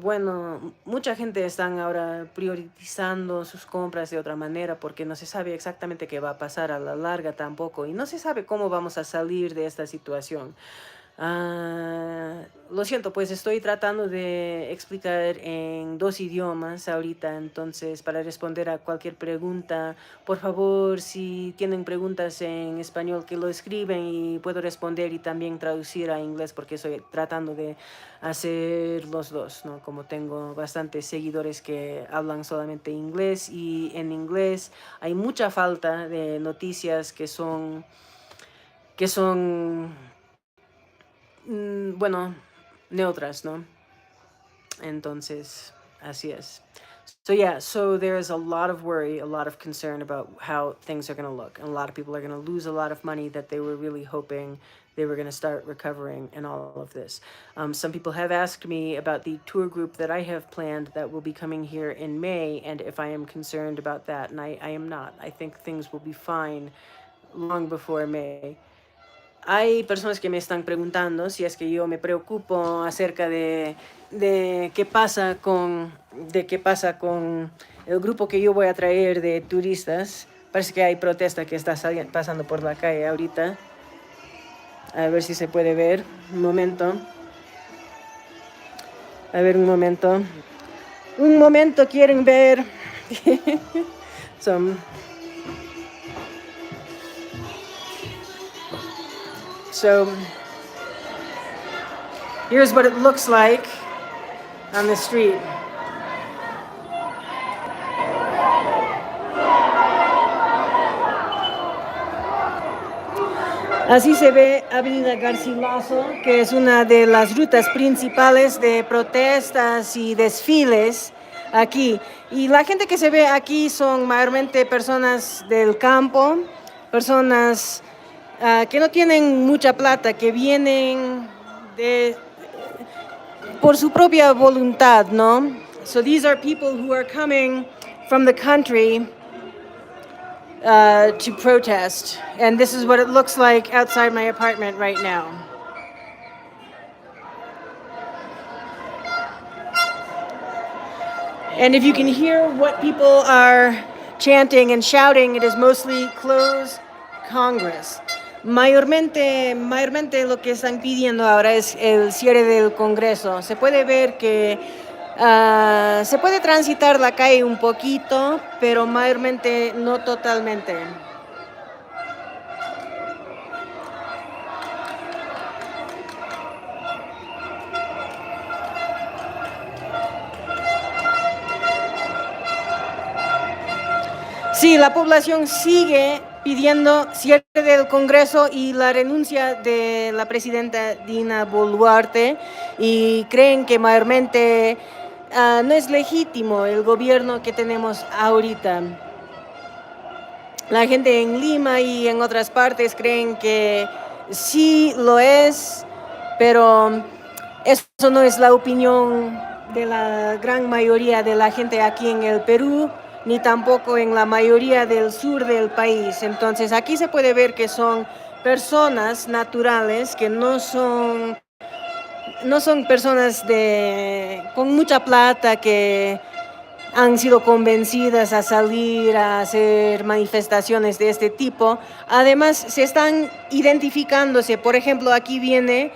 Bueno, mucha gente están ahora priorizando sus compras de otra manera porque no se sabe exactamente qué va a pasar a la larga tampoco y no se sabe cómo vamos a salir de esta situación. Lo siento, pues estoy tratando de explicar en 2 idiomas ahorita, entonces para responder a cualquier pregunta, por favor, si tienen preguntas en español, que lo escriben y puedo responder y también traducir a inglés porque estoy tratando de hacer los dos, ¿no? Como tengo bastantes seguidores que hablan solamente inglés y en inglés hay mucha falta de noticias que son bueno, neutras, ¿no? Entonces, así es. So yeah, so there's a lot of worry, a lot of concern about how things are going to look. And a lot of people are going to lose a lot of money that they were really hoping they were going to start recovering and all of this. Some people have asked me about the tour group that I have planned that will be coming here in May and if I am concerned about that. And I am not. I think things will be fine long before May. Hay personas que me están preguntando si es que yo me preocupo acerca de qué pasa con el grupo que yo voy a traer de turistas. Parece que hay protesta que está pasando por la calle ahorita. A ver si se puede ver. Un momento. A ver, un momento. Un momento, quieren ver. So here's what it looks like on the street. Así se ve Avenida Garcilaso, que es una de las rutas principales de protestas y desfiles aquí. Y la gente que se ve aquí son mayormente personas del campo, personas que no tienen mucha plata, que vienen por su propia voluntad, ¿no? So these are people who are coming from the country to protest. And this is what it looks like outside my apartment right now. And if you can hear what people are chanting and shouting, it is mostly close Congress. Mayormente lo que están pidiendo ahora es el cierre del Congreso. Se puede ver que se puede transitar la calle un poquito, pero mayormente no totalmente. Sí, la población sigue pidiendo cierre del Congreso y la renuncia de la presidenta Dina Boluarte y creen que mayormente no es legítimo el gobierno que tenemos ahorita. La gente en Lima y en otras partes creen que sí lo es, pero eso no es la opinión de la gran mayoría de la gente aquí en el Perú, ni tampoco en la mayoría del sur del país. Entonces aquí se puede ver que son personas naturales que no son no son personas con mucha plata que han sido convencidas a salir a hacer manifestaciones de este tipo. Además, se están identificándose. Por ejemplo, aquí viene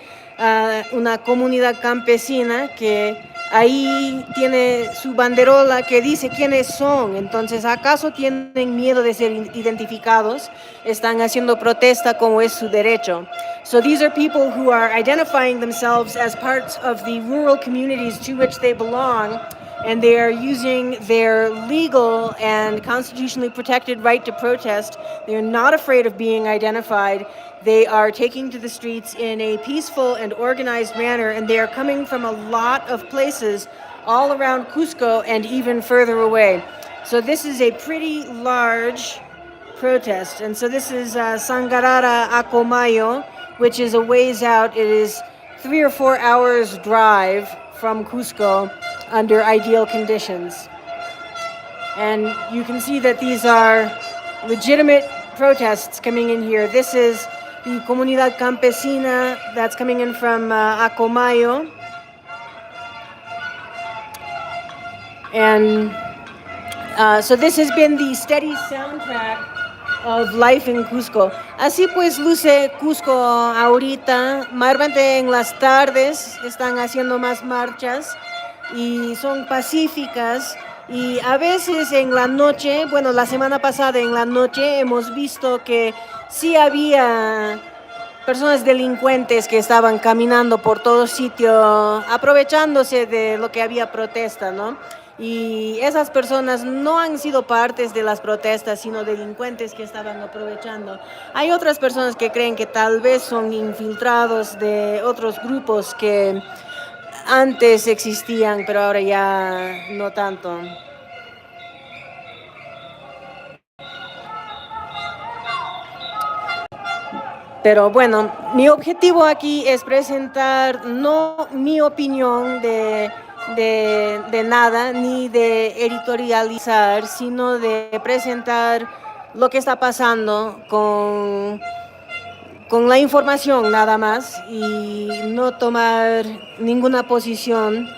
una comunidad campesina que ahí tiene su banderola que dice quiénes son. Entonces, ¿acaso tienen miedo de ser identificados? Están haciendo protesta como es su derecho. So these are people who are identifying themselves as parts of the rural communities to which they belong, and they are using their legal and constitutionally protected right to protest. They're not afraid of being identified. They are taking to the streets in a peaceful and organized manner, and they are coming from a lot of places all around Cusco and even further away. So this is a pretty large protest. And so this is Sangarara Acomayo, which is a ways out. It is 3 or 4 hours drive from Cusco under ideal conditions. And you can see that these are legitimate protests coming in here. This is the Comunidad Campesina that's coming in from Acomayo. And so this has been the steady soundtrack of life in Cusco. Así pues luce Cusco ahorita. Mayormente en las tardes están haciendo más marchas y son pacíficas. Y a veces en la noche, bueno, la semana pasada en la noche hemos visto que sí había personas delincuentes que estaban caminando por todo sitio, aprovechándose de lo que había protesta, ¿no? Y esas personas no han sido partes de las protestas, sino delincuentes que estaban aprovechando. Hay otras personas que creen que tal vez son infiltrados de otros grupos que antes existían, pero ahora ya no tanto. Pero bueno, mi objetivo aquí es presentar no mi opinión de nada, ni de editorializar, sino de presentar lo que está pasando con la información nada más y no tomar ninguna posición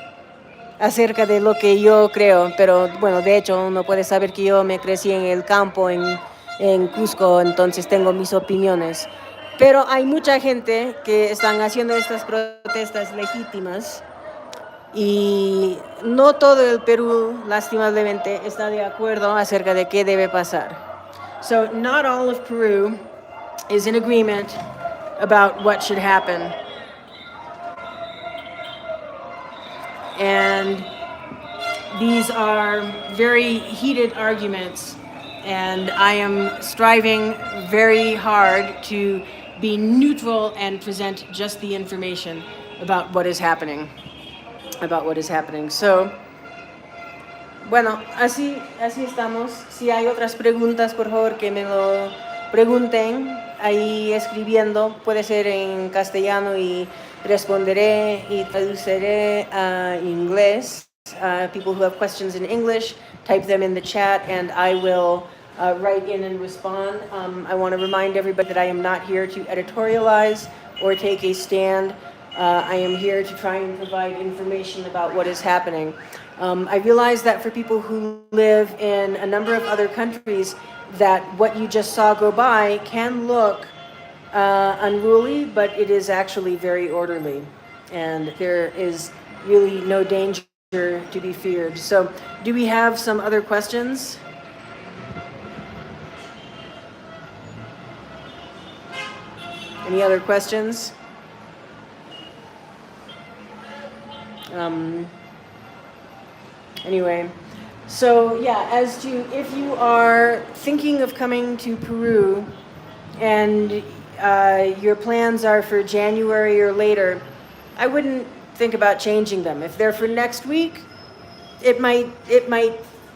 acerca de lo que yo creo. Pero bueno, de hecho uno puede saber que yo me crecí en el campo en Cusco, entonces tengo mis opiniones. Pero hay mucha gente que están haciendo estas protestas legítimas y no todo el Perú, lastimablemente, está de acuerdo acerca de qué debe pasar. So not all of Peru is in agreement about what should happen. And these are very heated arguments, and I am striving very hard to be neutral and present just the information about what is happening. So, bueno, así estamos. Si hay otras preguntas, por favor, que me lo pregunten ahí escribiendo. Puede ser en castellano y responderé y traduciré a inglés. People who have questions in English, type them in the chat and I will write in and respond. I want to remind everybody that I am not here to editorialize or take a stand. I am here to try and provide information about what is happening. I realize that for people who live in a number of other countries, that what you just saw go by can look unruly, but it is actually very orderly. And there is really no danger to be feared. So, do we have some other questions? Any other questions? Anyway, so yeah, as to if you are thinking of coming to Peru and your plans are for January or later, I wouldn't think about changing them. If they're for next week, it might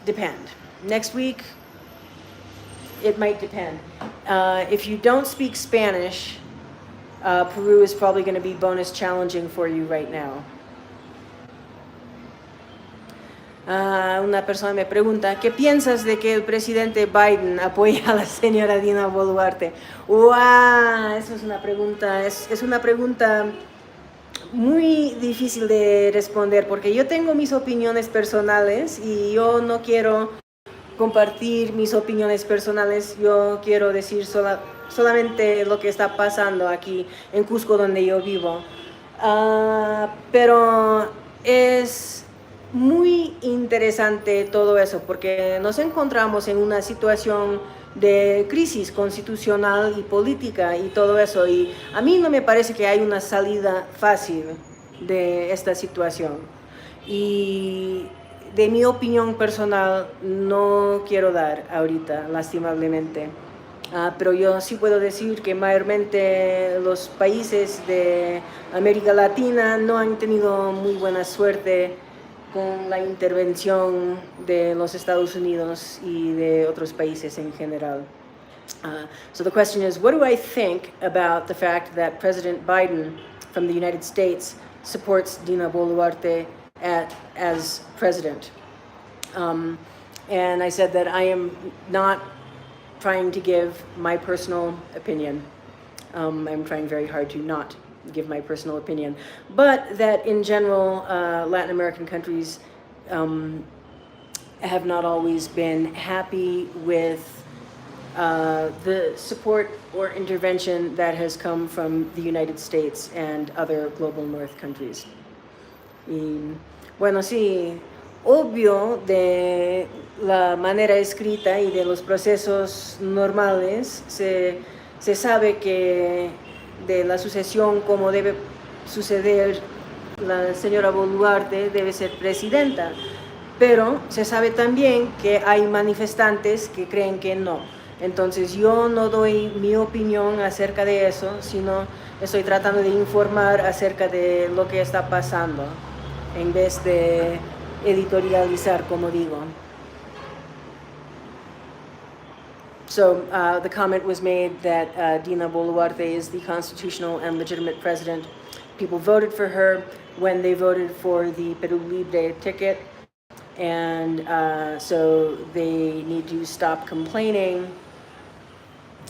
depend. Next week, it might depend. If you don't speak Spanish, Peru is probably going to be bonus challenging for you right now. Una persona me pregunta, ¿qué piensas de que el presidente Biden apoya a la señora Dina Boluarte? ¡Wow! Eso es una pregunta, es una pregunta muy difícil de responder porque yo tengo mis opiniones personales y yo no quiero compartir mis opiniones personales. Yo quiero decir solamente lo que está pasando aquí en Cusco, donde yo vivo. Pero es muy interesante todo eso porque nos encontramos en una situación de crisis constitucional y política y todo eso, y a mí no me parece que hay una salida fácil de esta situación, y de mi opinión personal no quiero dar ahorita, lastimablemente. Pero yo sí puedo decir que mayormente los países de América Latina no han tenido muy buena suerte con la intervención de los Estados Unidos y de otros países en general. So the question is, what do I think about the fact that President Biden from the United States supports Dina Boluarte as president? And I said that I am not trying to give my personal opinion. I'm trying very hard to not give my personal opinion, but that in general, Latin American countries have not always been happy with the support or intervention that has come from the United States and other global north countries. Y bueno, sí, obvio, de la manera escrita y de los procesos normales se sabe que de la sucesión, como debe suceder, la señora Boluarte debe ser presidenta, pero se sabe también que hay manifestantes que creen que no. Entonces yo no doy mi opinión acerca de eso, sino estoy tratando de informar acerca de lo que está pasando, en vez de editorializar, como digo. So the comment was made that Dina Boluarte is the constitutional and legitimate president. People voted for her when they voted for the Perú Libre ticket, and so they need to stop complaining.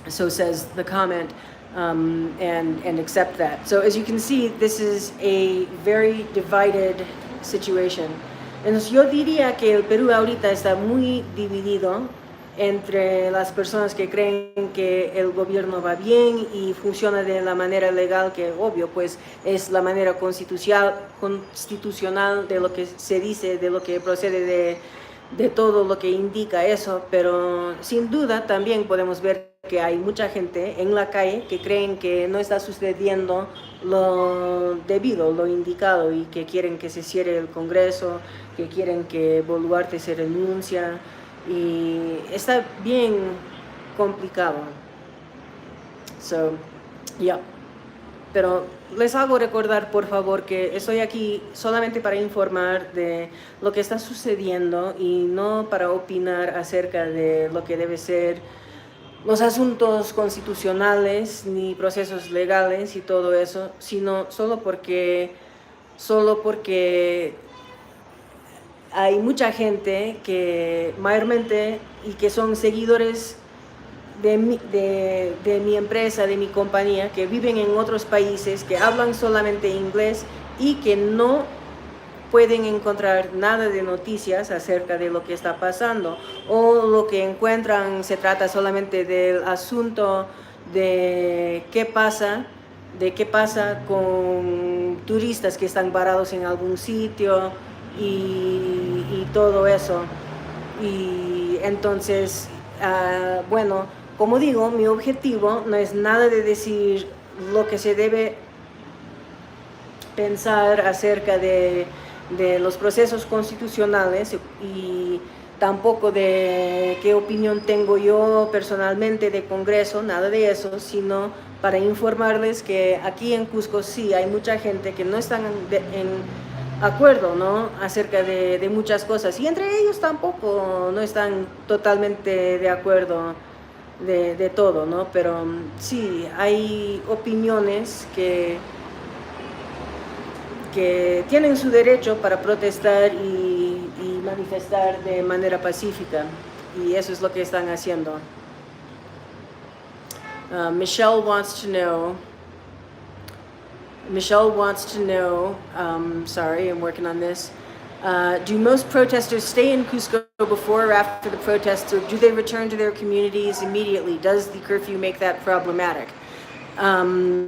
So says the comment, and accept that. So as you can see, this is a very divided situation. Entonces yo diría que el Perú ahorita está muy dividido entre las personas que creen que el gobierno va bien y funciona de la manera legal, que obvio pues es la manera constitucional de lo que se dice, de lo que procede de todo lo que indica eso, pero sin duda también podemos ver que hay mucha gente en la calle que creen que no está sucediendo lo debido, lo indicado, y que quieren que se cierre el Congreso, que quieren que Boluarte se renuncia, y está bien complicado. So, yeah. Pero les hago recordar, por favor, que estoy aquí solamente para informar de lo que está sucediendo y no para opinar acerca de lo que debe ser los asuntos constitucionales ni procesos legales y todo eso, sino solo porque hay mucha gente que mayormente y que son seguidores de mi empresa, de mi compañía, que viven en otros países, que hablan solamente inglés y que no pueden encontrar nada de noticias acerca de lo que está pasando, o lo que encuentran se trata solamente del asunto de qué pasa con turistas que están varados en algún sitio y todo eso. Y entonces, bueno, como digo, mi objetivo no es nada de decir lo que se debe pensar acerca de los procesos constitucionales, y tampoco de qué opinión tengo yo personalmente de Congreso, nada de eso, sino para informarles que aquí en Cusco sí hay mucha gente que no están en acuerdo, ¿no?, acerca de muchas cosas, y entre ellos tampoco no están totalmente de acuerdo de todo, ¿no? Pero sí hay opiniones que tienen su derecho para protestar y manifestar de manera pacífica, y eso es lo que están haciendo. Michelle wants to know, Michelle wants to know, sorry, I'm working on this. Do most protesters stay in Cusco before or after the protests, or do they return to their communities immediately? Does the curfew make that problematic? Yeah,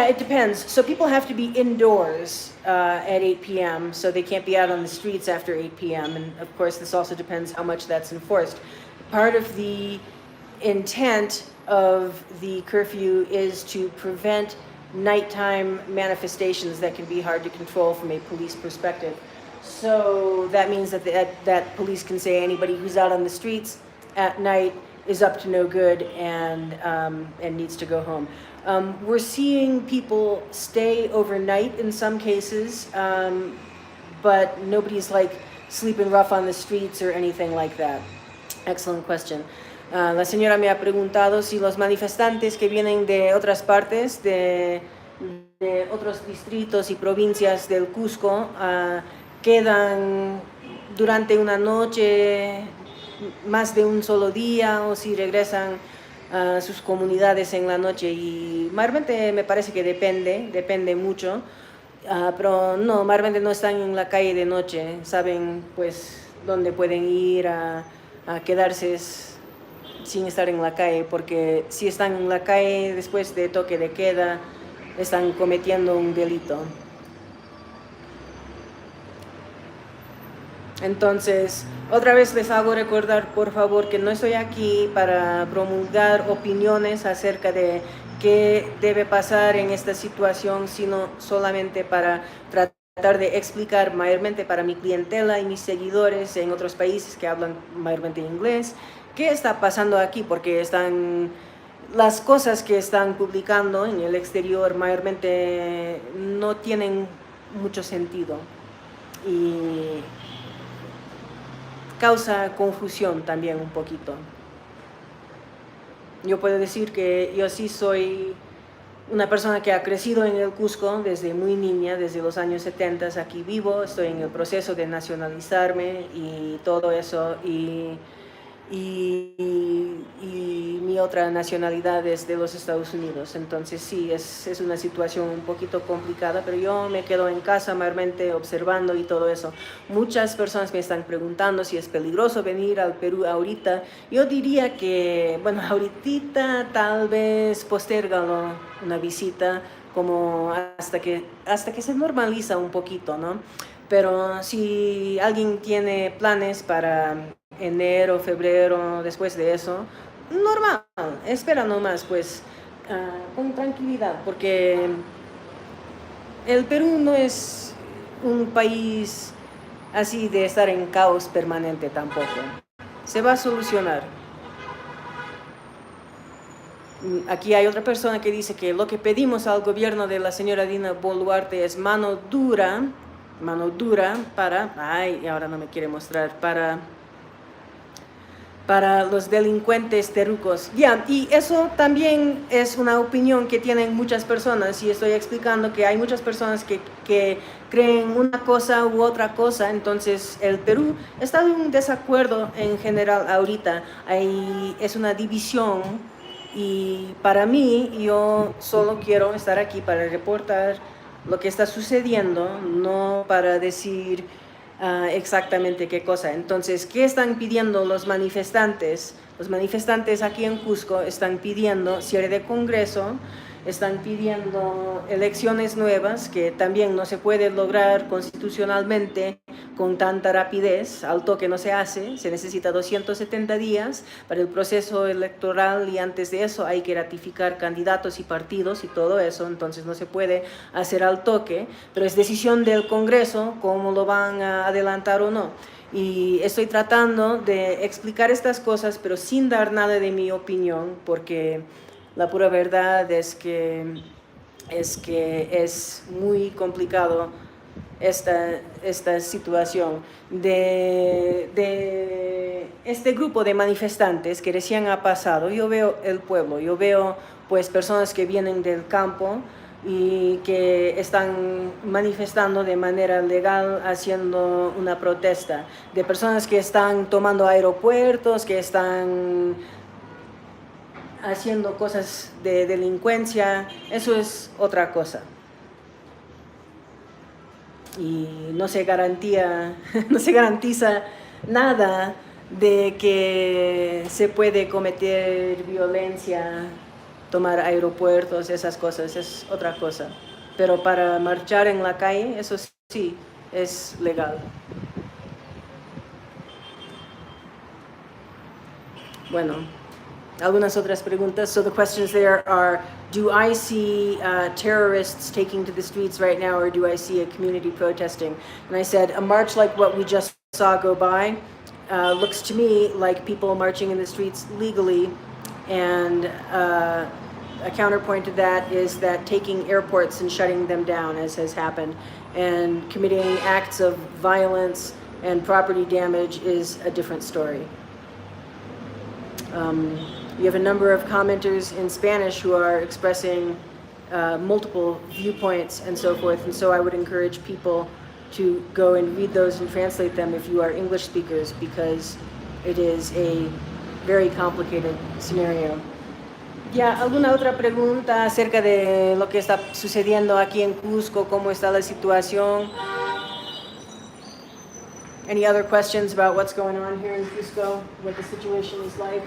it depends. So people have to be indoors at 8 p.m., so they can't be out on the streets after 8 p.m. And of course, this also depends how much that's enforced. Part of the intent of the curfew is to prevent nighttime manifestations that can be hard to control from a police perspective. So that means that that police can say anybody who's out on the streets at night is up to no good and needs to go home. We're seeing people stay overnight in some cases, but nobody's like sleeping rough on the streets or anything like that. Excellent question. La señora me ha preguntado si los manifestantes que vienen de otras partes, de otros distritos y provincias del Cusco, quedan durante una noche, más de un solo día, o si regresan a sus comunidades en la noche. Y mayormente me parece que depende mucho, pero no, mayormente no están en la calle de noche, saben pues dónde pueden ir a quedarse sin estar en la calle, porque si están en la calle después de toque de queda, están cometiendo un delito. Entonces, otra vez les hago recordar, por favor, que no estoy aquí para promulgar opiniones acerca de qué debe pasar en esta situación, sino solamente para tratar de explicar mayormente para mi clientela y mis seguidores en otros países que hablan mayormente inglés, qué está pasando aquí, porque las cosas que están publicando en el exterior mayormente no tienen mucho sentido y causa confusión también un poquito. Yo puedo decir que yo sí soy una persona que ha crecido en el Cusco desde muy niña, desde los años 70, aquí vivo, estoy en el proceso de nacionalizarme y todo eso, y mi otra nacionalidad es de los Estados Unidos. Entonces sí, es una situación un poquito complicada, pero yo me quedo en casa mayormente observando y todo eso. Muchas personas me están preguntando si es peligroso venir al Perú ahorita. Yo diría que, bueno, ahorita tal vez postergalo una visita como hasta que se normaliza un poquito, ¿no? Pero si alguien tiene planes para enero, febrero, después de eso, normal, espera nomás, pues, con tranquilidad, porque el Perú no es un país así de estar en caos permanente tampoco. Se va a solucionar. Aquí hay otra persona que dice que lo que pedimos al gobierno de la señora Dina Boluarte es mano dura para, ay, ahora no me quiere mostrar, para los delincuentes terrucos. Ya, y eso también es una opinión que tienen muchas personas, y estoy explicando que hay muchas personas que creen una cosa u otra cosa. Entonces el Perú está en un desacuerdo en general ahorita, es una división, y para mí, yo solo quiero estar aquí para reportar lo que está sucediendo, no para decir exactamente qué cosa. Entonces, ¿qué están pidiendo los manifestantes? Los manifestantes aquí en Cusco están pidiendo cierre de Congreso, están pidiendo elecciones nuevas, que también no se puede lograr constitucionalmente con tanta rapidez, al toque no se hace, se necesita 270 días para el proceso electoral, y antes de eso hay que ratificar candidatos y partidos y todo eso. Entonces no se puede hacer al toque, pero es decisión del Congreso cómo lo van a adelantar o no. Y estoy tratando de explicar estas cosas, pero sin dar nada de mi opinión, porque la pura verdad es que es muy complicado esta situación de este grupo de manifestantes que recién ha pasado. Yo veo el pueblo, yo veo pues personas que vienen del campo y que están manifestando de manera legal, haciendo una protesta, de personas que están tomando aeropuertos, que están haciendo cosas de delincuencia, eso es otra cosa. Y no se no se garantiza nada de que se puede cometer violencia, tomar aeropuertos, esas cosas, es otra cosa. Pero para marchar en la calle, eso sí, es legal. Bueno, algunas otras preguntas. So the questions there are, do I see terrorists taking to the streets right now, or do I see a community protesting? And I said, a march like what we just saw go by looks to me like people marching in the streets legally, and a counterpoint to that is that taking airports and shutting them down, as has happened, and committing acts of violence and property damage is a different story. You have a number of commenters in Spanish who are expressing multiple viewpoints and so forth, and so I would encourage people to go and read those and translate them if you are English speakers, because it is a very complicated scenario. ¿Ya alguna otra pregunta acerca de lo que está sucediendo aquí en Cusco? ¿Cómo está la situación? Any other questions about what's going on here in Cusco, what the situation is like?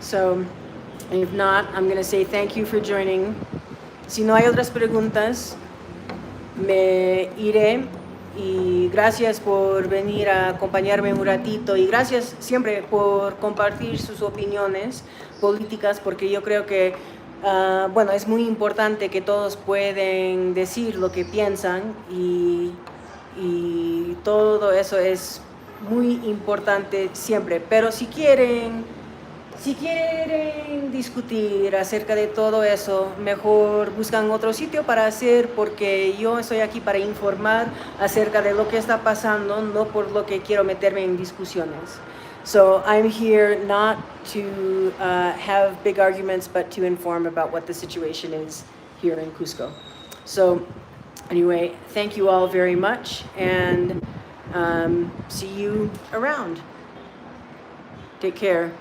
So, if not, I'm going to say thank you for joining. Si no hay otras preguntas, me iré. Y gracias por venir a acompañarme un ratito, y gracias siempre por compartir sus opiniones políticas, porque yo creo que bueno, es muy importante que todos pueden decir lo que piensan, y todo eso es muy importante siempre. Pero si quieren discutir acerca de todo eso, mejor buscan otro sitio para hacer, porque yo estoy aquí para informar acerca de lo que está pasando, no por lo que quiero meterme en discusiones. So I'm here not to have big arguments, but to inform about what the situation is here in Cusco. So anyway, thank you all very much, and see you around. Take care.